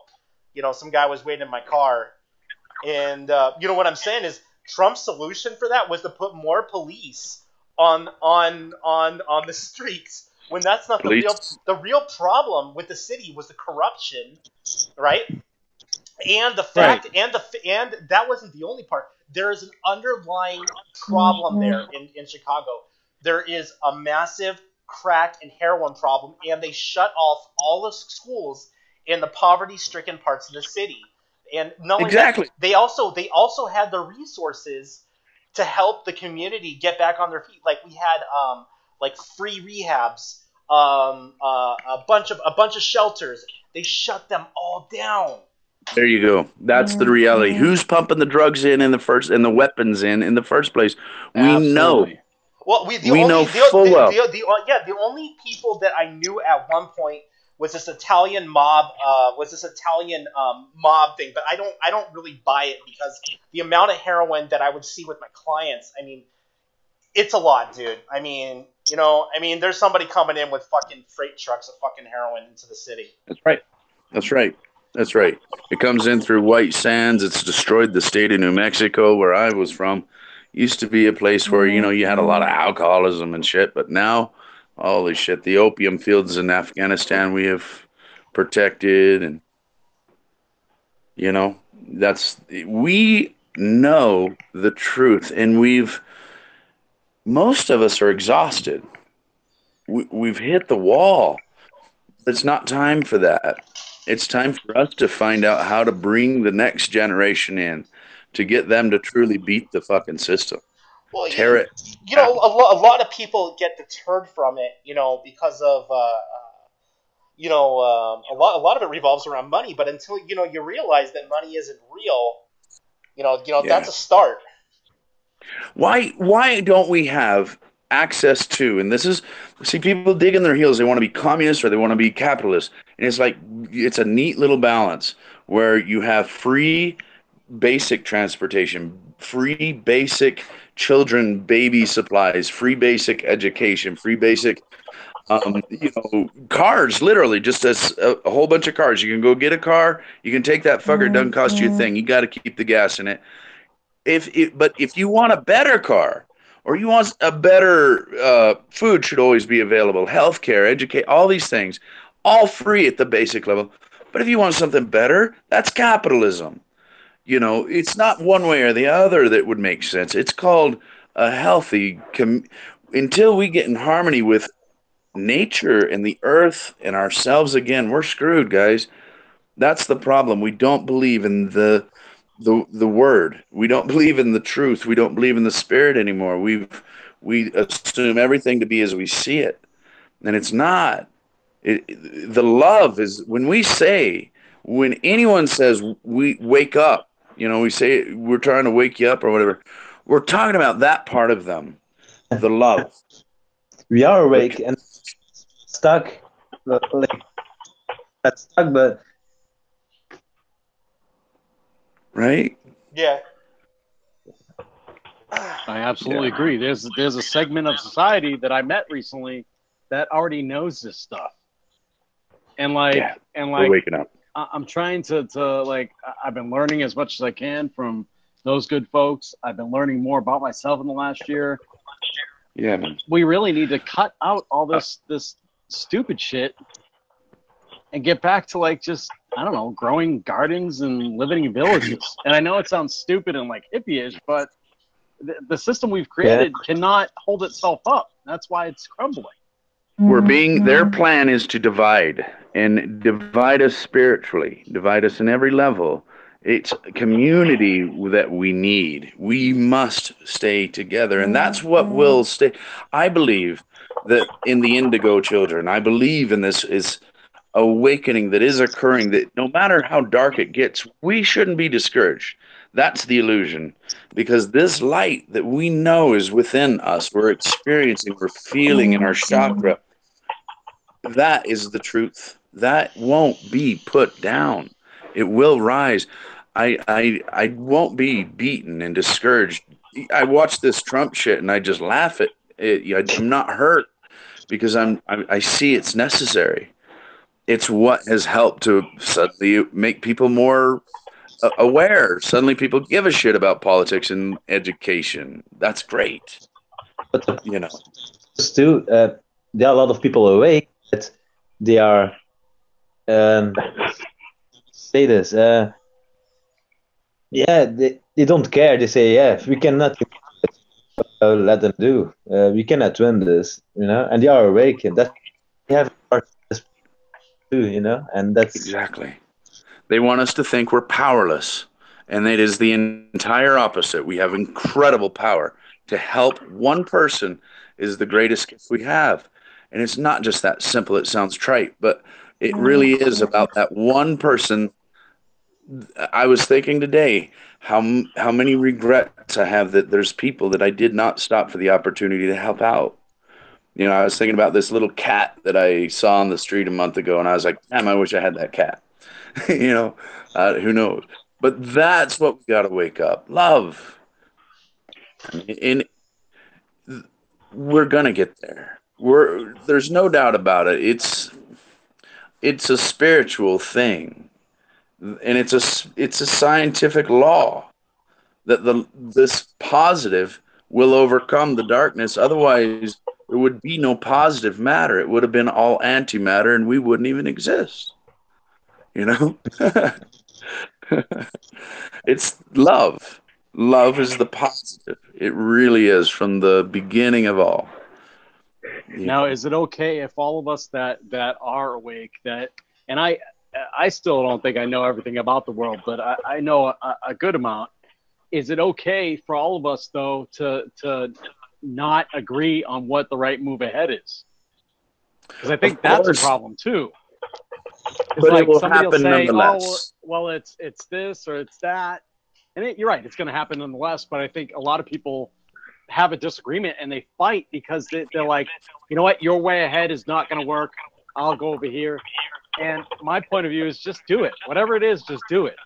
Some guy was waiting in my car, and what I'm saying is Trump's solution for that was to put more police on the streets, when that's not the real problem with the city was the corruption, right? And the fact, right. and that wasn't the only part. There is an underlying problem there in Chicago. There is a massive crack and heroin problem, and they shut off all the schools in the poverty-stricken parts of the city. And not only that, they also had the resources to help the community get back on their feet. Like we had free rehabs, a bunch of shelters. They shut them all down. There you go. That's the reality. Who's pumping the drugs in the weapons in the first place? We know. Well, the only people that I knew at one point was this Italian mob. Mob thing, but I don't really buy it, because the amount of heroin that I would see with my clients, I mean, it's a lot, dude. I mean, there's somebody coming in with fucking freight trucks of fucking heroin into the city. That's right. It comes in through White Sands. It's destroyed the state of New Mexico, where I was from. Used to be a place where, you had a lot of alcoholism and shit. But now, holy shit, the opium fields in Afghanistan we have protected. And, we know the truth. And most of us are exhausted. We've hit the wall. It's not time for that. It's time for us to find out how to bring the next generation in, to get them to truly beat the fucking system. Well, tear it. A lot of people get deterred from it, because of a lot of it revolves around money. But until you realize that money isn't real, that's a start. Why don't we have access to, and people dig in their heels, they want to be communist or they want to be capitalist, and it's a neat little balance where you have free basic transportation, free basic children baby supplies, free basic education, free basic cars, literally just a whole bunch of cars. You can go get a car, you can take that fucker, it doesn't cost you a thing. You got to keep the gas in it. But if you want a better car, or you want a better food, should always be available. Healthcare, educate, all these things, all free at the basic level. But if you want something better, that's capitalism. It's not one way or the other that would make sense. It's called a healthy. Until we get in harmony with nature and the earth and ourselves again, we're screwed, guys. That's the problem. We don't believe in the word. We don't believe in the truth. We don't believe in the spirit anymore. We assume everything to be as we see it, and it's not. The love is when anyone says we wake up, we say we're trying to wake you up or whatever. We're talking about that part of them, the love. We are awake and stuck, but right? Yeah. I absolutely agree. There's a segment of society that I met recently that already knows this stuff, and we're waking up. I'm trying to I've been learning as much as I can from those good folks. I've been learning more about myself in the last year. Yeah, man. We really need to cut out all this stupid shit and get back to just, I don't know, growing gardens and living in villages. And I know it sounds stupid and hippie-ish, but the system we've created cannot hold itself up. That's why it's crumbling. Their plan is to divide us spiritually, divide us in every level. It's community that we need. We must stay together, and that's what will stay. I believe that in the indigo children, I believe in this is awakening that is occurring, that no matter how dark it gets, we shouldn't be discouraged. That's the illusion, because this light that we know is within us, we're experiencing, we're feeling in our chakra, that is the truth. That won't be put down. It will rise. I won't be beaten and discouraged. I watch this Trump shit and I just laugh at it. I'm not hurt because I see it's necessary. It's what has helped to suddenly make people more aware. Suddenly people give a shit about politics and education. That's great. But still, there are a lot of people awake that they are say this. They don't care. They say, if we cannot let them do. We cannot win this, and they are awake, and that they have too, and that's exactly. They want us to think we're powerless, and it is the entire opposite. We have incredible power. To help one person is the greatest gift we have, and it's not just that simple. It sounds trite, but it really is about that one person. I was thinking today how many regrets I have that there's people that I did not stop for the opportunity to help out. I was thinking about this little cat that I saw on the street a month ago, and I was like, damn, I wish I had that cat. Who knows? But that's what we got to wake up. Love. And we're going to get there. There's no doubt about it. It's a spiritual thing. And it's a scientific law that this positive will overcome the darkness. Otherwise, there would be no positive matter. It would have been all antimatter, and we wouldn't even exist. It's love. Love is the positive. It really is from the beginning of all. Now, is it okay if all of us that are awake, and I still don't think I know everything about the world, but I know a good amount. Is it okay for all of us, though, to not agree on what the right move ahead is? Because I think that's a problem, too. It's but like it will somebody happen will say, nonetheless. well, it's this or it's that. And you're right, it's going to happen nonetheless, but I think a lot of people have a disagreement and they fight because they're like, you know what, your way ahead is not going to work. I'll go over here. And my point of view is just do it. Whatever it is, just do it.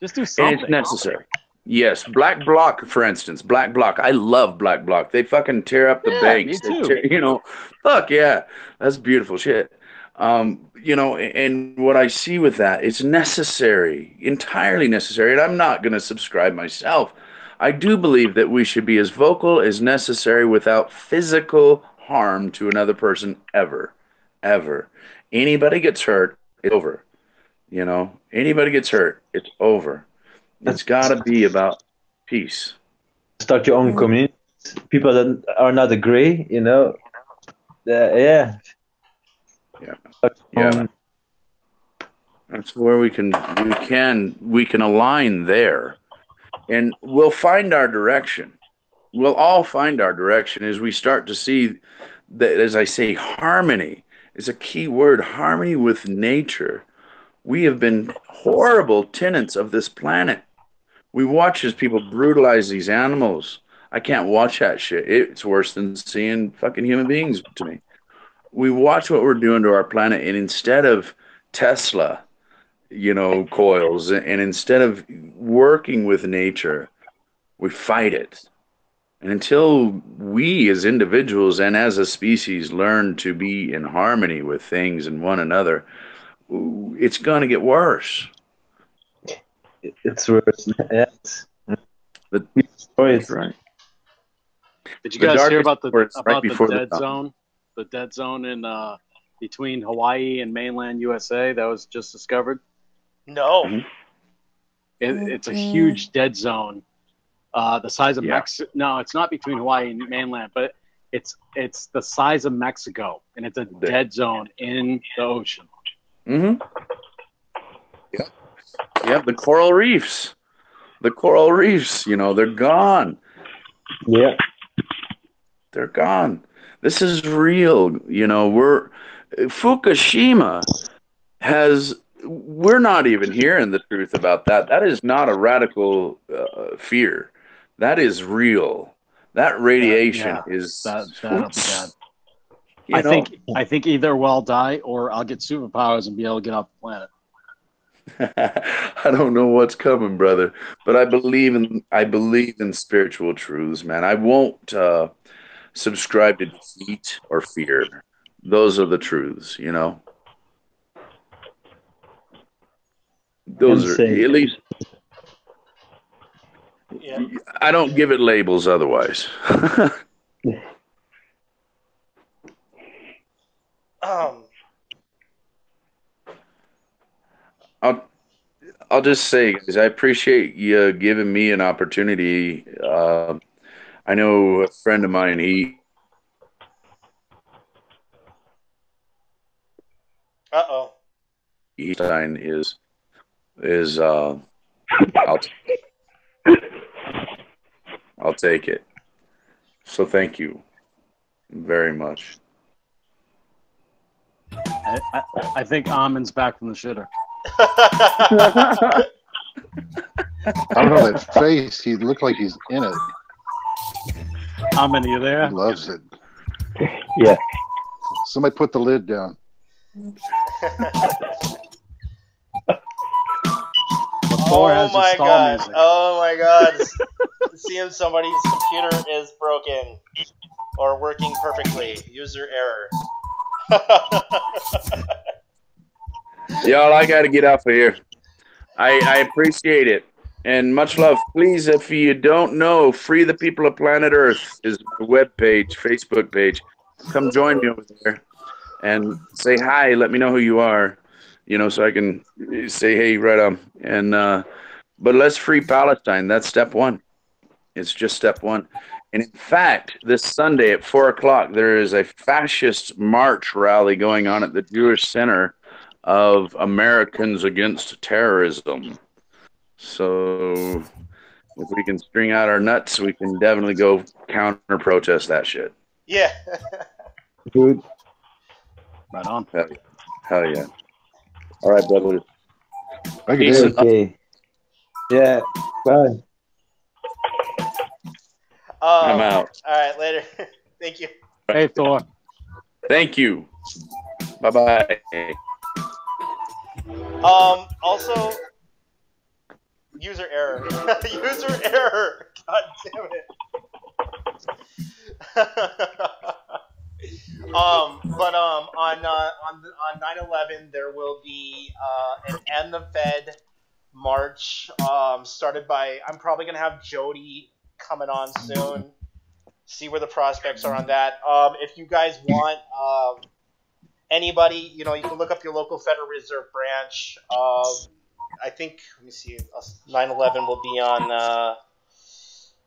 Just do something. It's necessary. Yes, Black Bloc, for instance. Black Bloc. I love Black Bloc. They fucking tear up the banks. Me too. You know, fuck yeah. That's beautiful shit. You know, and what I see with that, it's necessary, entirely necessary. And I'm not going to subscribe myself. I do believe that we should be as vocal as necessary without physical harm to another person ever. Ever. Anybody gets hurt, it's over. You know, anybody gets hurt, it's over. It's got to be about peace. Start your own community. People that are not agree, you know. Yeah. Yeah. That's where we can align there, and we'll find our direction. We'll all find our direction as we start to see that, as I say, harmony is a key word. Harmony with nature. We have been horrible tenants of this planet. We watch as people brutalize these animals. I can't watch that shit. It's worse than seeing fucking human beings to me. We watch what we're doing to our planet, and instead of Tesla, you know, coils, and instead of working with nature, we fight it. And until we as individuals and as a species learn to be in harmony with things and one another, it's going to get worse. It's worse. Yes. That's right. Did you guys hear about the dead zone? The dead zone in between Hawaii and mainland USA that was just discovered? No. Mm-hmm. It's a huge dead zone. The size of Mexico. No, it's not between Hawaii and mainland, but it's the size of Mexico, and it's a dead zone in the ocean. Mm-hmm. Yeah, the coral reefs. The coral reefs, you know, they're gone. Yeah. They're gone. This is real. You know, Fukushima we're not even hearing the truth about that. That is not a radical fear. That is real. That radiation is. That'll be bad. I think either we'll all die or I'll get superpowers and be able to get off the planet. I don't know what's coming, brother, but I believe in spiritual truths, man. I won't subscribe to defeat or fear. Those are the truths, you know. Those are at least. Yeah. I don't give it labels otherwise. I'll just say, guys, I appreciate you giving me an opportunity. I know a friend of mine, I'll take it. So thank you very much. I think Amin's back from the shitter. I don't know that face. He looked like he's in it. Amin, are you there? He loves it. Yeah. Somebody put the lid down. Oh my god! Oh my god! Seeing somebody's computer is broken or working perfectly. User error. Y'all, I got to get off of here. I appreciate it. And much love. Please, if you don't know, Free the People of Planet Earth is my webpage, Facebook page. Come join me over there and say hi. Let me know who you are, you know, so I can say, hey, right on. And, but let's free Palestine. That's step one. It's just step one. And in fact, this Sunday at 4 o'clock, there is a fascist march rally going on at the Jewish Center of Americans Against Terrorism. So if we can string out our nuts, we can definitely go counter protest that shit. Yeah. Good. Right on. Hell yeah. All right, brother. Okay. Yeah. Bye. I'm out. All right, later. Thank you. Hey, Thor. Thank you. Bye-bye. Also, User error. User error. God damn it. On 9/11 there will be an End the Fed march started by. I'm probably gonna have Jody coming on soon. See where the prospects are on that. If you guys want anybody, you can look up your local Federal Reserve branch. I think, let me see, 9/11 will be on,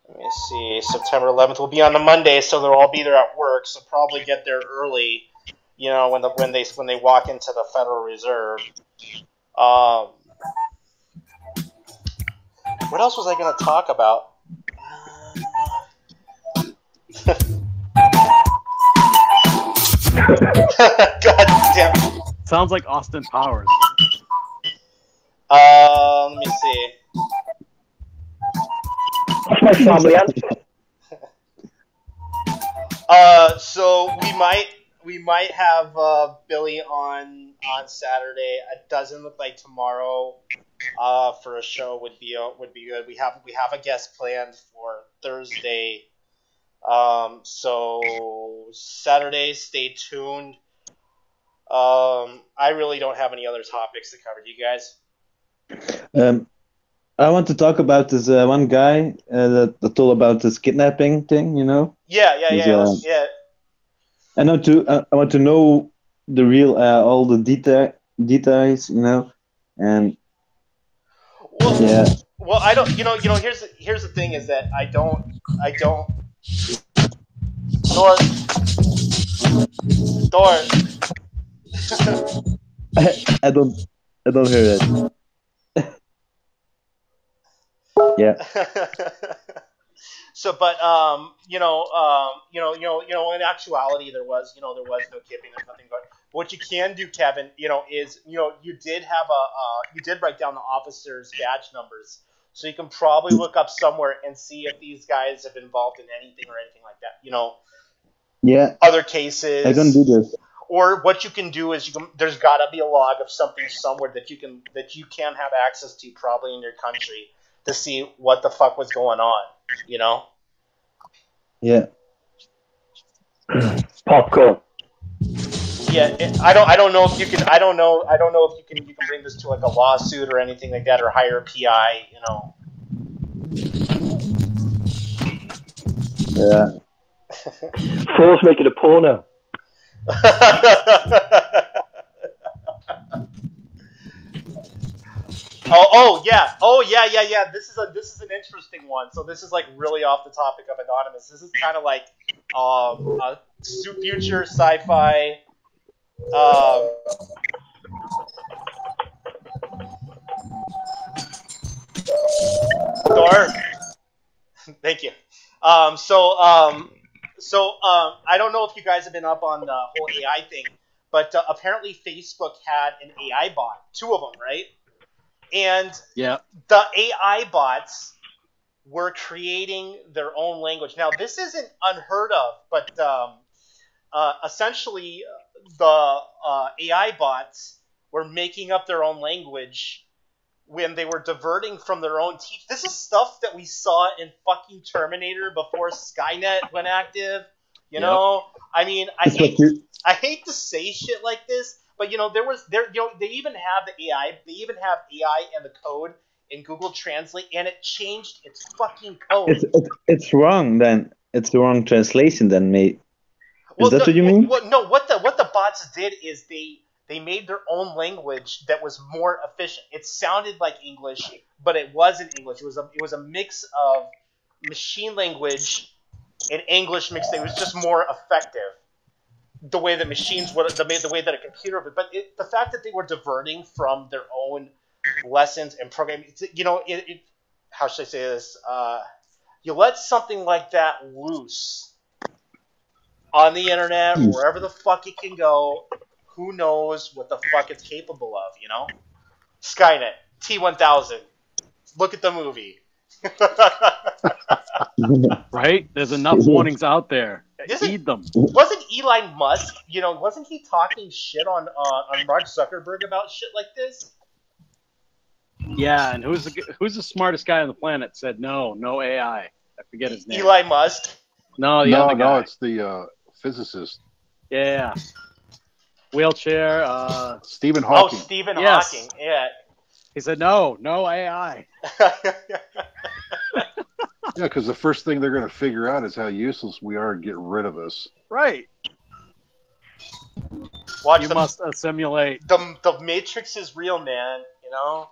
let me see, September 11th will be on the Monday, so they'll all be there at work, so probably get there early, when they walk into the Federal Reserve. What else was I going to talk about? God damn. Sounds like Austin Powers. Let me see. That's my family answer. So we might have Billy on Saturday. It doesn't look like tomorrow for a show would be good. We have a guest planned for Thursday. So Saturday, stay tuned. I really don't have any other topics to cover. Do you guys? I want to talk about this one guy that told about this kidnapping thing, Yeah. I want to know the real all the details, and yeah. Well, I don't. Here's the thing is that I don't. Door. I don't hear it. Yeah. So, but in actuality, there was no kipping, there's nothing. But what you can do, Kevin, is you did write down the officers' badge numbers, so you can probably look up somewhere and see if these guys have been involved in anything or anything like that. Yeah. Other cases. I can do this. Or what you can do is there's got to be a log of something somewhere that you can have access to, probably in your country, to see what the fuck was going on. Yeah. Popcorn. Yeah, I don't know if you can. I don't know if you can bring this to like a lawsuit or anything like that, or hire a PI. Yeah. Thor's making a porno. Oh yeah. This is an interesting one. So this is like really off the topic of Anonymous. This is kind of like a future sci-fi. Door. Thank you. I don't know if you guys have been up on the whole AI thing, but apparently Facebook had an AI bot, 2 of them, right? And yeah, the AI bots were creating their own language. Now, this isn't unheard of, but essentially the AI bots were making up their own language when they were diverting from their own teach. This is stuff that we saw in fucking Terminator before Skynet went active. You know, I mean, I hate to say shit like this, but they even have the AI. They even have AI and the code in Google Translate, and it changed its fucking code. It's wrong then. It's the wrong translation then, mate. Is that what you mean? No, what the bots did is they made their own language that was more efficient. It sounded like English, but it wasn't English. It was a mix of machine language and English mixed. It was just more effective. The way that machines would, the way that a computer would, but the fact that they were diverting from their own lessons and programming, how should I say this? You let something like that loose on the internet, wherever the fuck it can go, who knows what the fuck it's capable of, Skynet, T-1000, look at the movie. Right? There's enough warnings out there. Read them. Wasn't Elon Musk, wasn't he talking shit on Mark Zuckerberg about shit like this? Yeah, and who's the smartest guy on the planet said no AI? I forget his name. Elon Musk. No, the No, other guy. no, it's the physicist Yeah. Wheelchair. Stephen Oh, Hawking. Stephen Yes. Hawking. Yeah. He said no AI. Yeah, because the first thing they're going to figure out is how useless we are and get rid of us. Right. Watch You the, must assimilate. the Matrix is real, man. You know.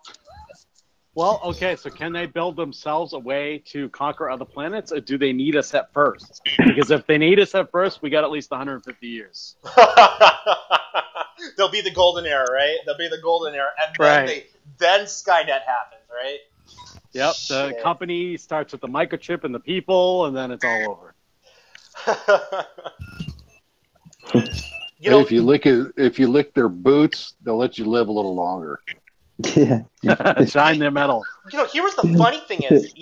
Well, okay, so can they build themselves a way to conquer other planets, or do they need us at first? Because if they need us at first, we got at least 150 years. They'll be the golden era, right? They'll be the golden era, and Right. then Skynet happens, right? Yep, the Shit. company starts with the microchip and the people, and then it's all over. You know, Hey, if you lick their boots, they'll let you live a little longer. Yeah. Shine their metal. here's the funny thing is,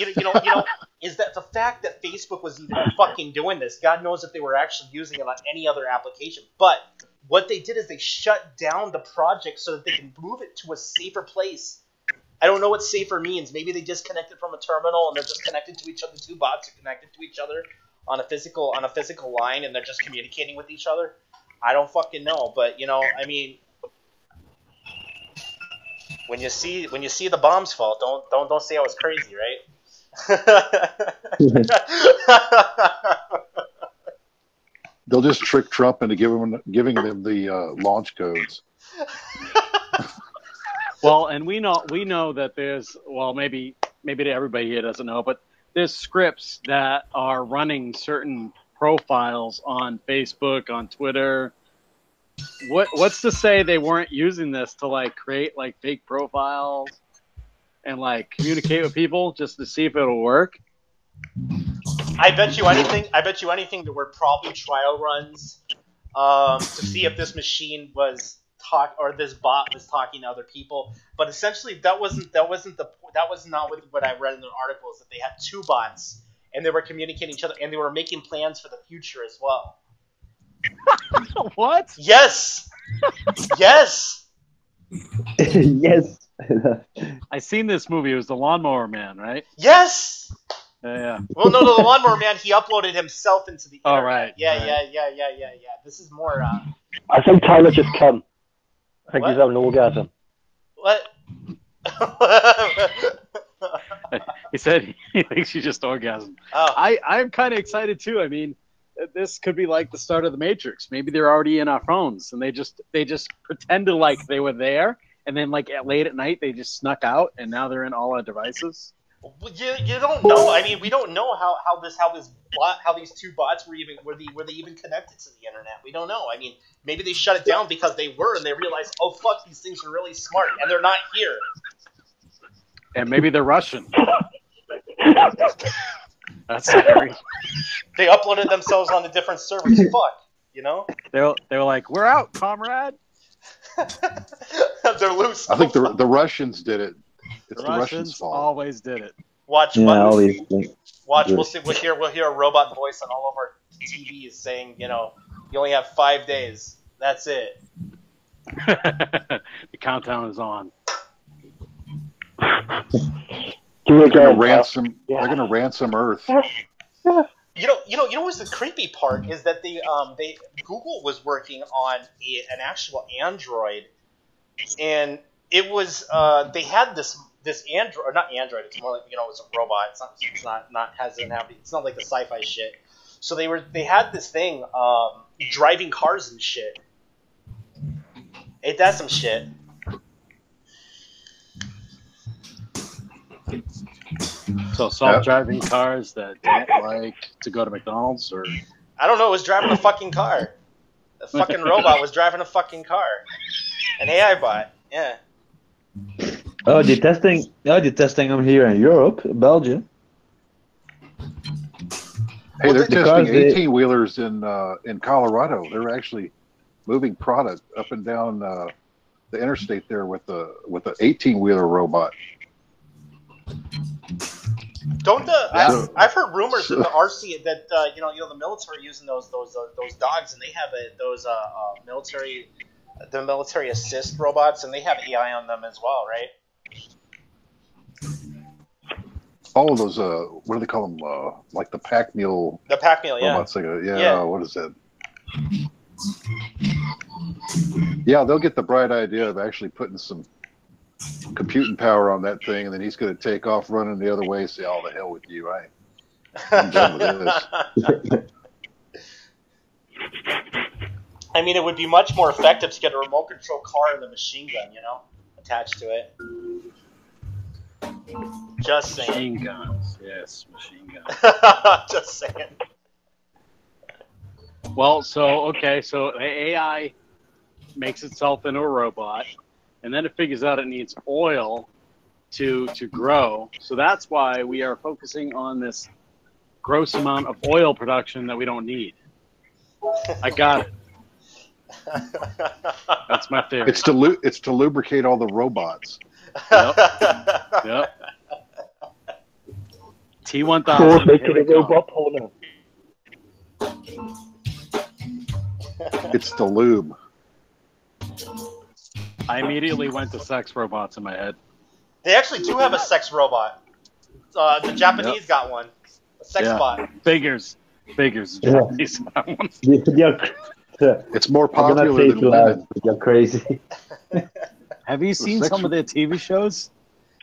is that the fact that Facebook was even fucking doing this, God knows if they were actually using it on any other application. But what they did is they shut down the project so that they can move it to a safer place. I don't know what safer means. Maybe they disconnected from a terminal and they're just connected to each other. Two bots are connected to each other on a physical line, and they're just communicating with each other. I don't fucking know, but I mean, when you see the bombs fall, don't say I was crazy, right? They'll just trick Trump into giving them the launch codes. Well, and we know that there's, well, maybe everybody here doesn't know, but there's scripts that are running certain profiles on Facebook, on Twitter. What's to say they weren't using this to create fake profiles and communicate with people just to see if it'll work? I bet you anything there were probably trial runs to see if this machine was this bot was talking to other people. But essentially, that was not what I read in the article. Is that they had two bots and they were communicating each other and they were making plans for the future as well. What? Yes. Yes. Yes. I seen this movie. It was The Lawnmower Man, right? Yes. Yeah. Well, no, the Lawnmower Man, he uploaded himself into the internet. Oh, right. Yeah. This is more. I think Tyler just come. I think What? he's having an orgasm. What? He said he thinks he just orgasmed. Oh. I'm kind of excited too. I mean, this could be like the start of the Matrix. Maybe they're already in our phones, and they just pretended like they were there, and then late at night they just snuck out, and now they're in all our devices. You don't know. I mean, we don't know how these two bots were they even connected to the internet. We don't know. I mean, maybe they shut it down because they were, and they realized, oh fuck, these things are really smart, and they're not here. And maybe they're Russian. That's scary. They uploaded themselves onto different servers. Fuck, They were like, "We're out, comrade." They're loose. I think the Russians did it. It's The the Russians' Russians fault. always did it. Watch. Yeah, always. Watch. Good. We'll see. We'll hear a robot voice on all of our TVs saying, you only have 5 days. That's it. The countdown is on. Do it They're again. They're gonna ransom Earth. You know what's the creepy part is that Google was working on an actual Android, and it was they had this Android, or not Android, it's more like it's a robot. It's not it's not like the sci-fi shit. So they had this thing driving cars and shit. Ain't that some shit? So self-driving cars that don't like to go to McDonald's, or I don't know. It was driving a fucking car. A fucking robot was driving a fucking car. An AI bot. Yeah. Oh, they're testing them here in Europe, Belgium. Hey, they're the testing cars, they- 18-wheelers in Colorado. They're actually moving product up and down the interstate there with the 18-wheeler robot. I've heard rumors that the RC that the military using those dogs, and they have military assist robots, and they have AI on them as well, right? All of those, what do they call them? Like the pack mule The pack mule, yeah. robots. Yeah. What is that? Yeah, they'll get the bright idea of actually putting some computing power on that thing, and then he's going to take off running the other way and say, "All the hell with you! I'm done with this." I mean, it would be much more effective to get a remote control car and a machine gun, attached to it. Just saying. Machine guns, yes, machine guns. Just saying. Well, so AI makes itself into a robot, and then it figures out it needs oil to grow. So that's why we are focusing on this gross amount of oil production that we don't need. I got it. That's my theory. It's to lubricate all the robots. Yep. T1000. Closer to the robot porno. It's the lube. I immediately went to sex robots in my head. They actually do have a sex robot. The Japanese got one. A sex bot. Figures. Yeah. Japanese got one. It's more I'm gonna popular say than too loud, women. but you're crazy. Have you seen sex- some of their TV shows?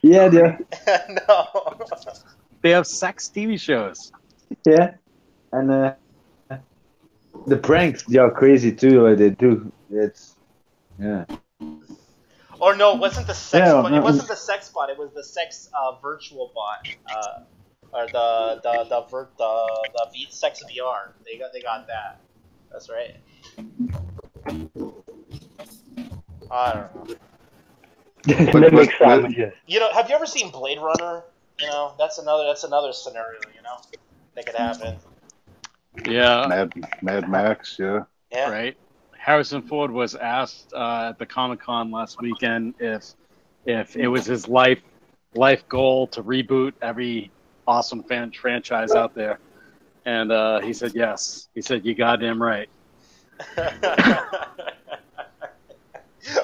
Yeah, yeah, No. They have sex TV shows. yeah. And the pranks, they are crazy too. They do. Yeah. Or no, it wasn't the sex Yeah, bot. no. It wasn't the sex bot. It was the sex virtual bot. Or the sex VR. They got that. That's right. I don't know. Mimic sandwiches. Have you ever seen Blade Runner? That's another scenario. That could happen. Yeah, Mad Max, yeah. Yeah. right. Harrison Ford was asked at the Comic-Con last weekend if it was his life goal to reboot every awesome franchise out there, and he said yes. He said, "You goddamn right."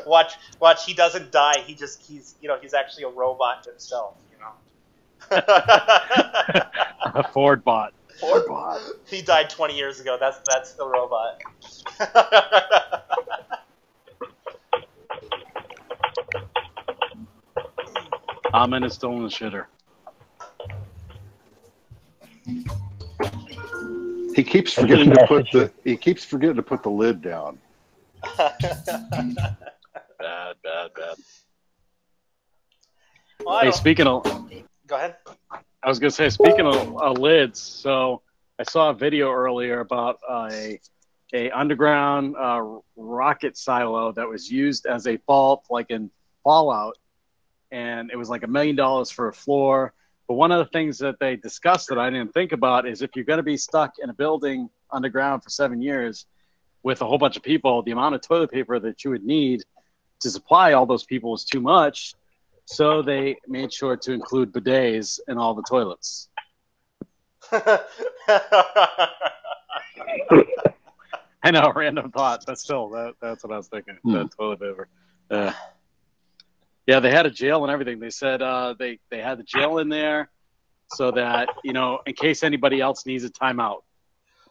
Watch. He doesn't die. He's actually a robot himself. A Ford bot. He died 20 years ago. That's the robot. Amen is still in the shitter. He keeps forgetting to put the lid down. Bad. Well, I Hey, don't- speaking of, Go ahead. I was gonna say, speaking of lids, so I saw a video earlier about a underground rocket silo that was used as a vault, like in Fallout, and it was like $1 million for a floor. But one of the things that they discussed that I didn't think about is if you're going to be stuck in a building underground for 7 years with a whole bunch of people, the amount of toilet paper that you would need to supply all those people is too much. So they made sure to include bidets in all the toilets. I know, random thought, but still, that's what I was thinking. That toilet paper. Yeah, they had a jail and everything. They said they had the jail in there so that, in case anybody else needs a timeout.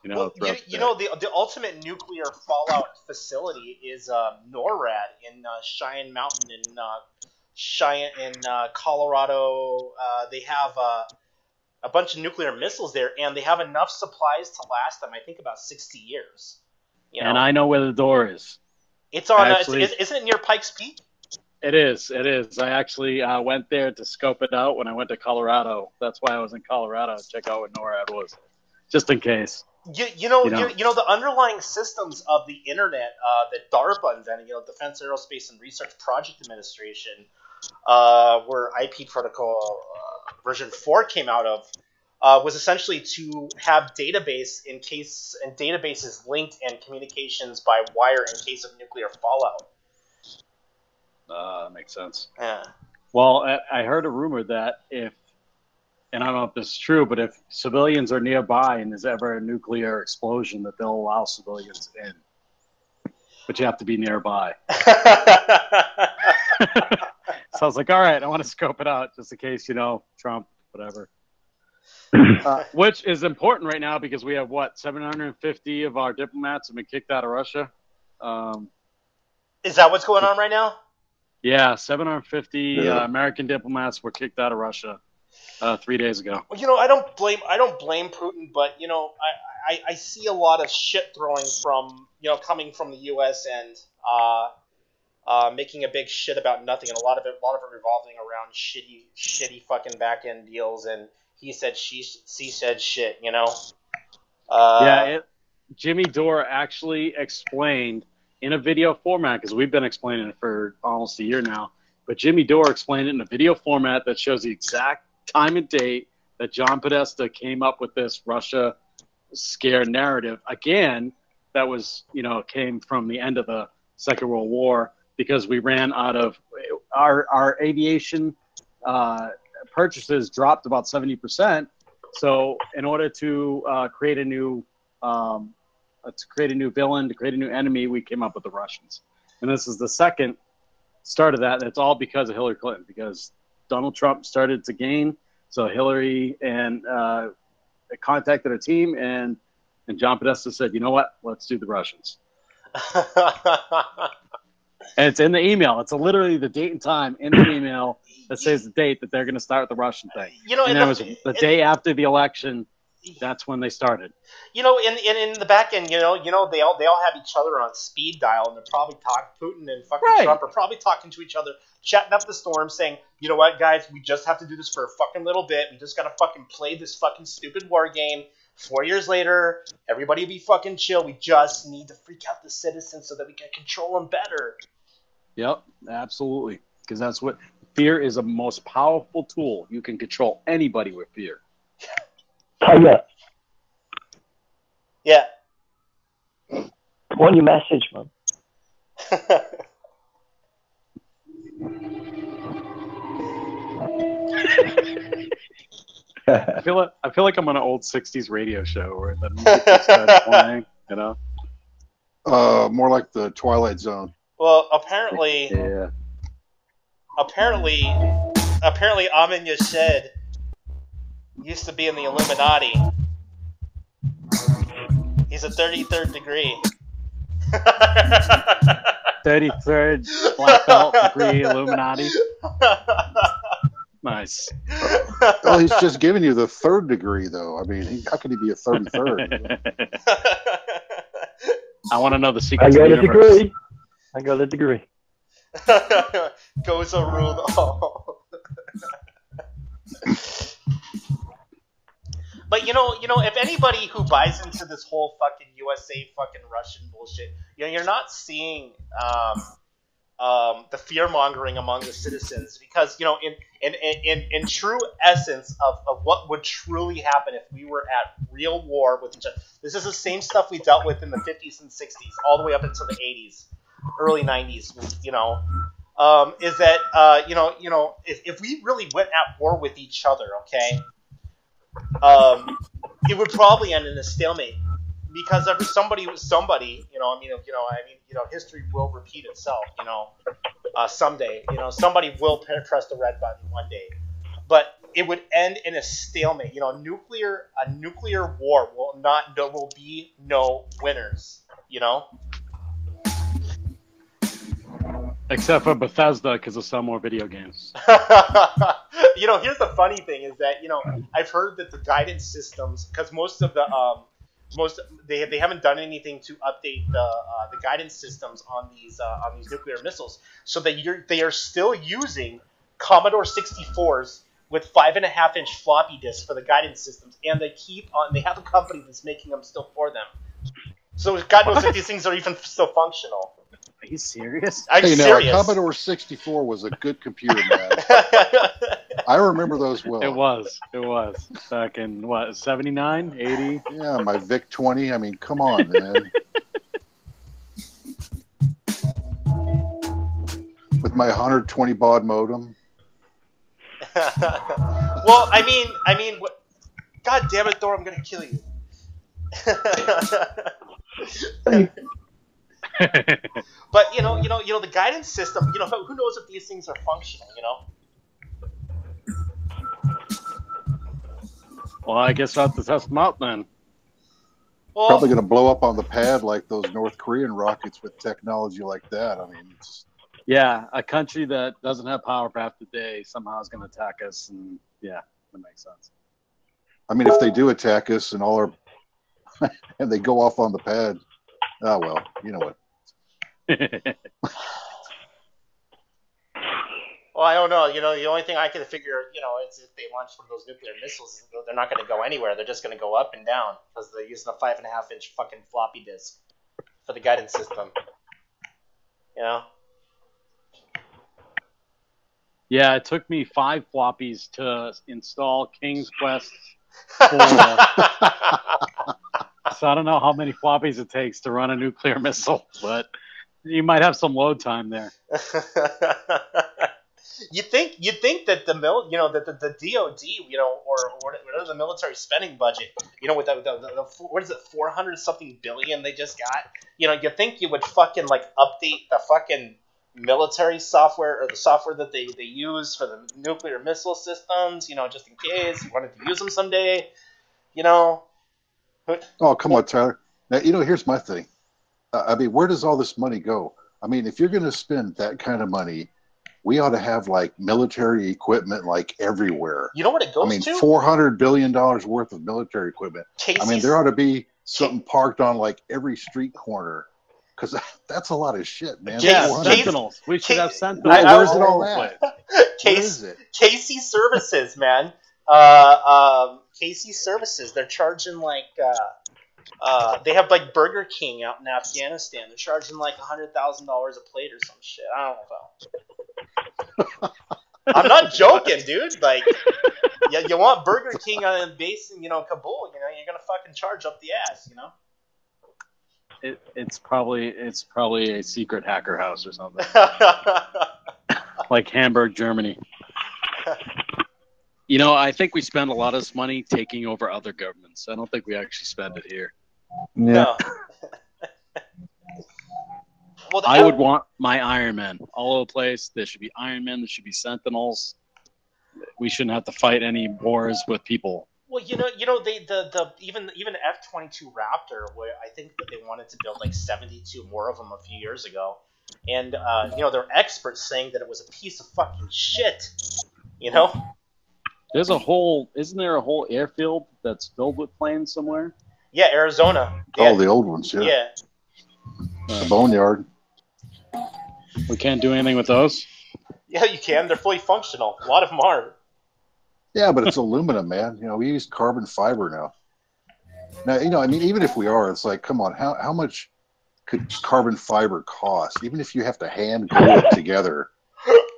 The ultimate nuclear fallout facility is NORAD in Cheyenne Mountain in Colorado. They have a bunch of nuclear missiles there, and they have enough supplies to last them, I think, about 60 years. And I know where the door is. It's on. Actually, isn't it near Pikes Peak? It is. I actually went there to scope it out when I went to Colorado. That's why I was in Colorado to check out what NORAD was, just in case. The underlying systems of the internet that DARPA invented, Defense Aerospace and Research Project Administration, where IP protocol version 4 came out of, was essentially to have databases linked and communications by wire in case of nuclear fallout. That makes sense. Yeah. Well, I heard a rumor that and I don't know if this is true, but if civilians are nearby and there's ever a nuclear explosion, that they'll allow civilians in. But you have to be nearby. So I was like, all right, I want to scope it out just in case, Trump, whatever. Which is important right now because we have, 750 of our diplomats have been kicked out of Russia. Is that what's going on right now? Yeah, 750 American diplomats were kicked out of Russia 3 days ago. Well, I don't blame Putin, but I see a lot of shit throwing from coming from the U.S. and making a big shit about nothing, and a lot of it revolving around shitty fucking back end deals and he said she said shit. Jimmy Dore actually explained in a video format, because we've been explaining it for almost a year now, but Jimmy Dore explained it in a video format that shows the exact time and date that John Podesta came up with this Russia scare narrative. Again, that was, came from the end of the Second World War, because we ran out of our aviation purchases dropped about 70%. So in order to create a new villain, to create a new enemy, we came up with the Russians. And this is the second start of that. And it's all because of Hillary Clinton, because Donald Trump started to gain. So Hillary and contacted her team, and John Podesta said, you know what, let's do the Russians. And it's in the email. It's literally the date and time in the email that says the date that they're going to start the Russian thing. And it was the day after the election. That's when they started. In the back end, they all have each other on speed dial, and they're probably Putin and fucking Trump are probably talking to each other, chatting up the storm, saying, you know what, guys, we just have to do this for a fucking little bit. We just got to fucking play this fucking stupid war game. 4 years later, everybody will be fucking chill. We just need to freak out the citizens so that we can control them better. Yep, absolutely. Because that's what fear is, a most powerful tool. You can control anybody with fear. Yeah. On your message, man. I feel like I'm on an old '60s radio show where the music just starts playing. More like the Twilight Zone. Well, apparently, Amin Yashed used to be in the Illuminati. He's a 33rd degree. 33rd black belt degree Illuminati. Nice. Well, he's just giving you the 3rd degree, though. I mean, how could he be a 33rd? I want to know the secret. I got a degree. Goes a rule all. But if anybody who buys into this whole fucking USA fucking Russian bullshit, you're not seeing the fear mongering among the citizens, because in true essence of what would truly happen if we were at real war with each other. This is the same stuff we dealt with in the 50s and 60s, all the way up into the 80s, early 90s. Is that if we really went at war with each other, okay. It would probably end in a stalemate, because somebody was somebody. History will repeat itself. Someday. Somebody will press the red button one day, but it would end in a stalemate. A nuclear war there will be no winners. Except for Bethesda, because they'll sell more video games. Here's the funny thing is that, I've heard that the guidance systems, because they haven't done anything to update the guidance systems on these nuclear missiles, so that they are still using Commodore 64s with 5.5-inch floppy disks for the guidance systems, and they have a company that's making them still for them. So God knows if these things are even still fucking. Are you serious? I'm serious. Commodore 64 was a good computer, man. I remember those well. It was. Back in, 79, 80? Yeah, my VIC-20. I mean, come on, man. With my 120 baud modem. Well, I mean, God damn it, Thor, I'm going to kill you. But the guidance system. Who knows if these things are functional? Well, I guess I'll have to test them out then. Well, Probably going to blow up on the pad like those North Korean rockets with technology like that. I mean, Yeah, a country that doesn't have power for half the day somehow is going to attack us, and yeah, that makes sense. I mean, if they do attack us and all our and they go off on the pad, well, you know what? Well, I don't know. The only thing I can figure, is if they launch one of those nuclear missiles, they're not going to go anywhere. They're just going to go up and down because they're using a 5.5-inch fucking floppy disk for the guidance system. Yeah, it took me 5 floppies to install King's Quest 4. So I don't know how many floppies it takes to run a nuclear missile, but you might have some load time there. You'd think that the the DoD, or whatever the military spending budget, with the what is it, 400 something billion they just got, you think you would fucking update the fucking military software or the software that they use for the nuclear missile systems, just in case you wanted to use them someday, Oh, come on, Tyler. Now, here's my thing. I mean, where does all this money go? I mean, if you're going to spend that kind of money, we ought to have military equipment everywhere. You know what it goes to? $400 billion worth of military equipment. I mean, there ought to be something parked on every street corner, because that's a lot of shit, man. Yeah, Sentinels. We should have Sentinels. Where's it all at? Where is it? Casey Services, man. Casey Services. They're charging they have Burger King out in Afghanistan. They're charging $100,000 a plate or some shit. I don't know. I'm not joking, dude. You want Burger King on base in Kabul? You're gonna fucking charge up the ass, It's probably a secret hacker house or something, like Hamburg, Germany. I think we spend a lot of this money taking over other governments. I don't think we actually spend it here. Yeah. No. Well, I would want my Iron Man all over the place. There should be Iron Man. There should be Sentinels. We shouldn't have to fight any wars with people. Well, they even F-22 Raptor, where I think that they wanted to build 72 more of them a few years ago, and there are experts saying that it was a piece of fucking shit. Isn't there a whole airfield that's filled with planes somewhere? Yeah, Arizona. Yeah. All the old ones, yeah. Yeah. The boneyard. We can't do anything with those? Yeah, you can. They're fully functional. A lot of them are. Yeah, but it's aluminum, man. We use carbon fiber now. Now, I mean, even if we are, it's come on, how much could carbon fiber cost? Even if you have to hand glue it together,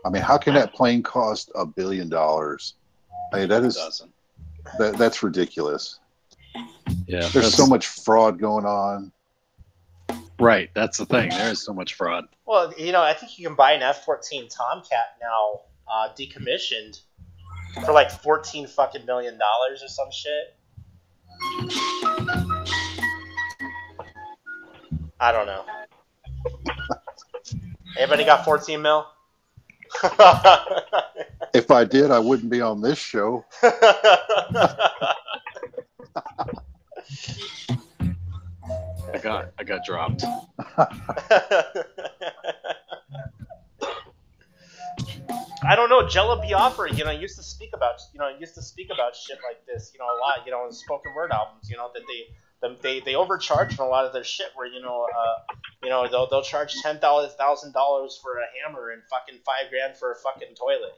I mean, how can that plane cost $1 billion? I mean, that's ridiculous. Yeah, there's so much fraud going on. Right, that's the thing. There is so much fraud. Well, I think you can buy an F-14 Tomcat now, decommissioned, for $14 fucking million or some shit. I don't know. Anybody got 14 mil? If I did, I wouldn't be on this show. I got dropped. I don't know. Jello Biafra, used to speak about shit like this, a lot, in spoken word albums, that they overcharge for a lot of their shit. Where they'll charge $10,000 for a hammer and fucking $5,000 for a fucking toilet,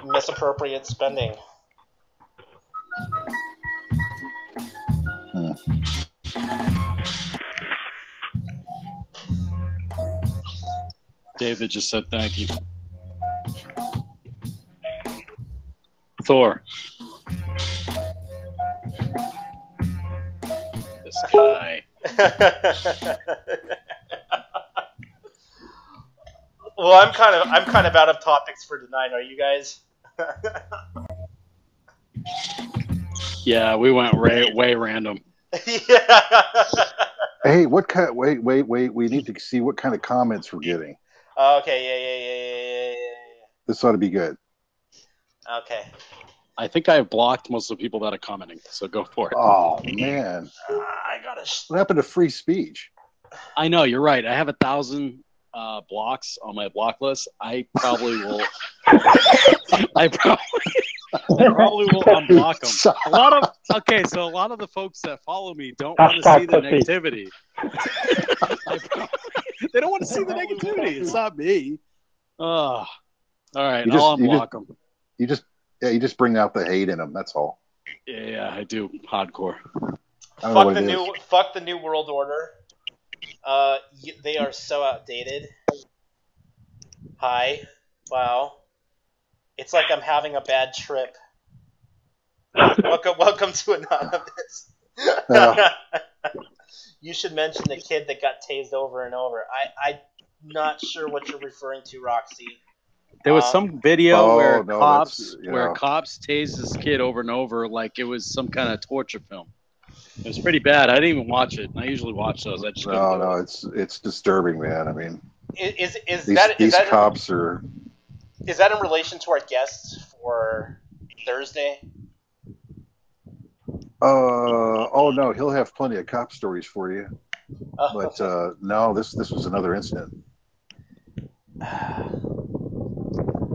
misappropriate spending. David just said thank you. Thor. This guy. Well, I'm kind of out of topics for tonight. Are you guys? Yeah, we went way random. Yeah. Hey, what kind? Wait. We need to see what kind of comments we're getting. Okay, yeah. This ought to be good. Okay. I think I have blocked most of the people that are commenting, so go for it. Oh man, I gotta. what happened to free speech? I know, you're right. I have 1,000 blocks on my block list. I probably will. I probably will unblock them. So A lot of the folks that follow me don't want to see the negativity. They don't want to see the negativity. It's not me. All right, I'll unblock them. You just bring out the hate in them. That's all. Yeah, I do hardcore. Fuck the new world order. They are so outdated. Hi. Wow. It's like I'm having a bad trip. Welcome to Anonymous. You should mention the kid that got tased over and over. I'm not sure what you're referring to, Roxy. There was some video where cops tased this kid over and over like it was some kind of torture film. It was pretty bad. I didn't even watch it. I usually watch those. I just it's disturbing, man. I mean, these cops are. Is that in relation to our guests for Thursday? Oh no, he'll have plenty of cop stories for you. But no, this was another incident.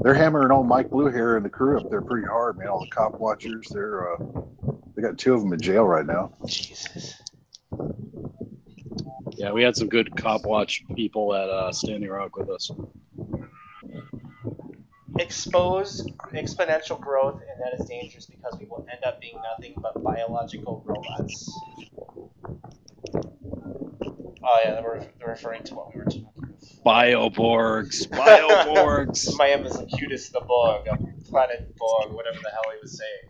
They're hammering on Mike Bluehair and the crew up there pretty hard, man. All the cop watchers, they got 2 of them in jail right now. Jesus. Yeah, we had some good cop watch people at Standing Rock with us. Expose exponential growth, and that is dangerous because we will end up being nothing but biological robots. Oh yeah, they're referring to what we were talking about. Bioborgs. My name is Acutus the Borg, a planet Borg, whatever the hell he was saying.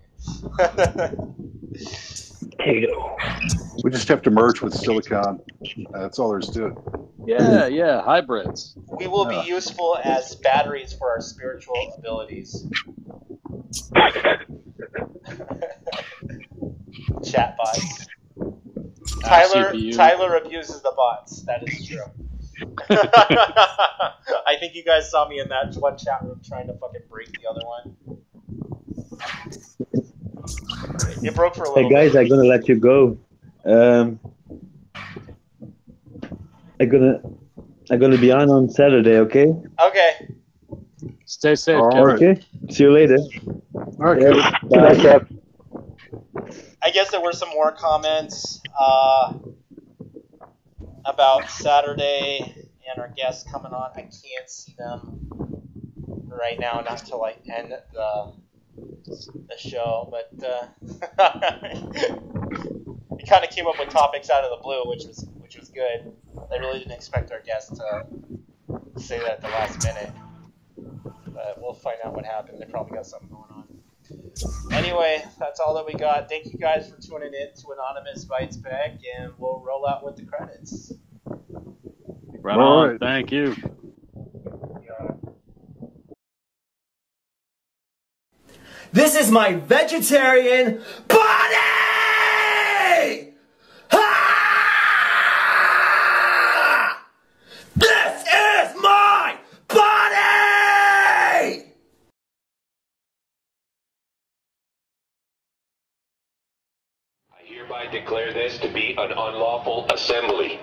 We just have to merge with Silicon. That's all there is to it. Yeah, hybrids. We will be useful as batteries for our spiritual abilities. Chatbots. Tyler abuses the bots. That is true. I think you guys saw me in that one chat room trying to fucking break the other one. It broke for a little bit. Hey guys, I'm gonna let you go. I'm gonna be on Saturday, okay? Okay. Stay safe, Okay. See you later. All right, Bye. I guess there were some more comments about Saturday and our guests coming on. I can't see them right now, not until I end the show, but we kind of came up with topics out of the blue, which was good. I really didn't expect our guests to say that at the last minute, but we'll find out what happened. They probably got something going on. Anyway, that's all that we got. Thank you guys for tuning in to Anonymous Bites Back, and we'll roll out with the credits. Right on. Right. Thank you. This is my vegetarian body! Ah! This is my body! I hereby declare this to be an unlawful assembly.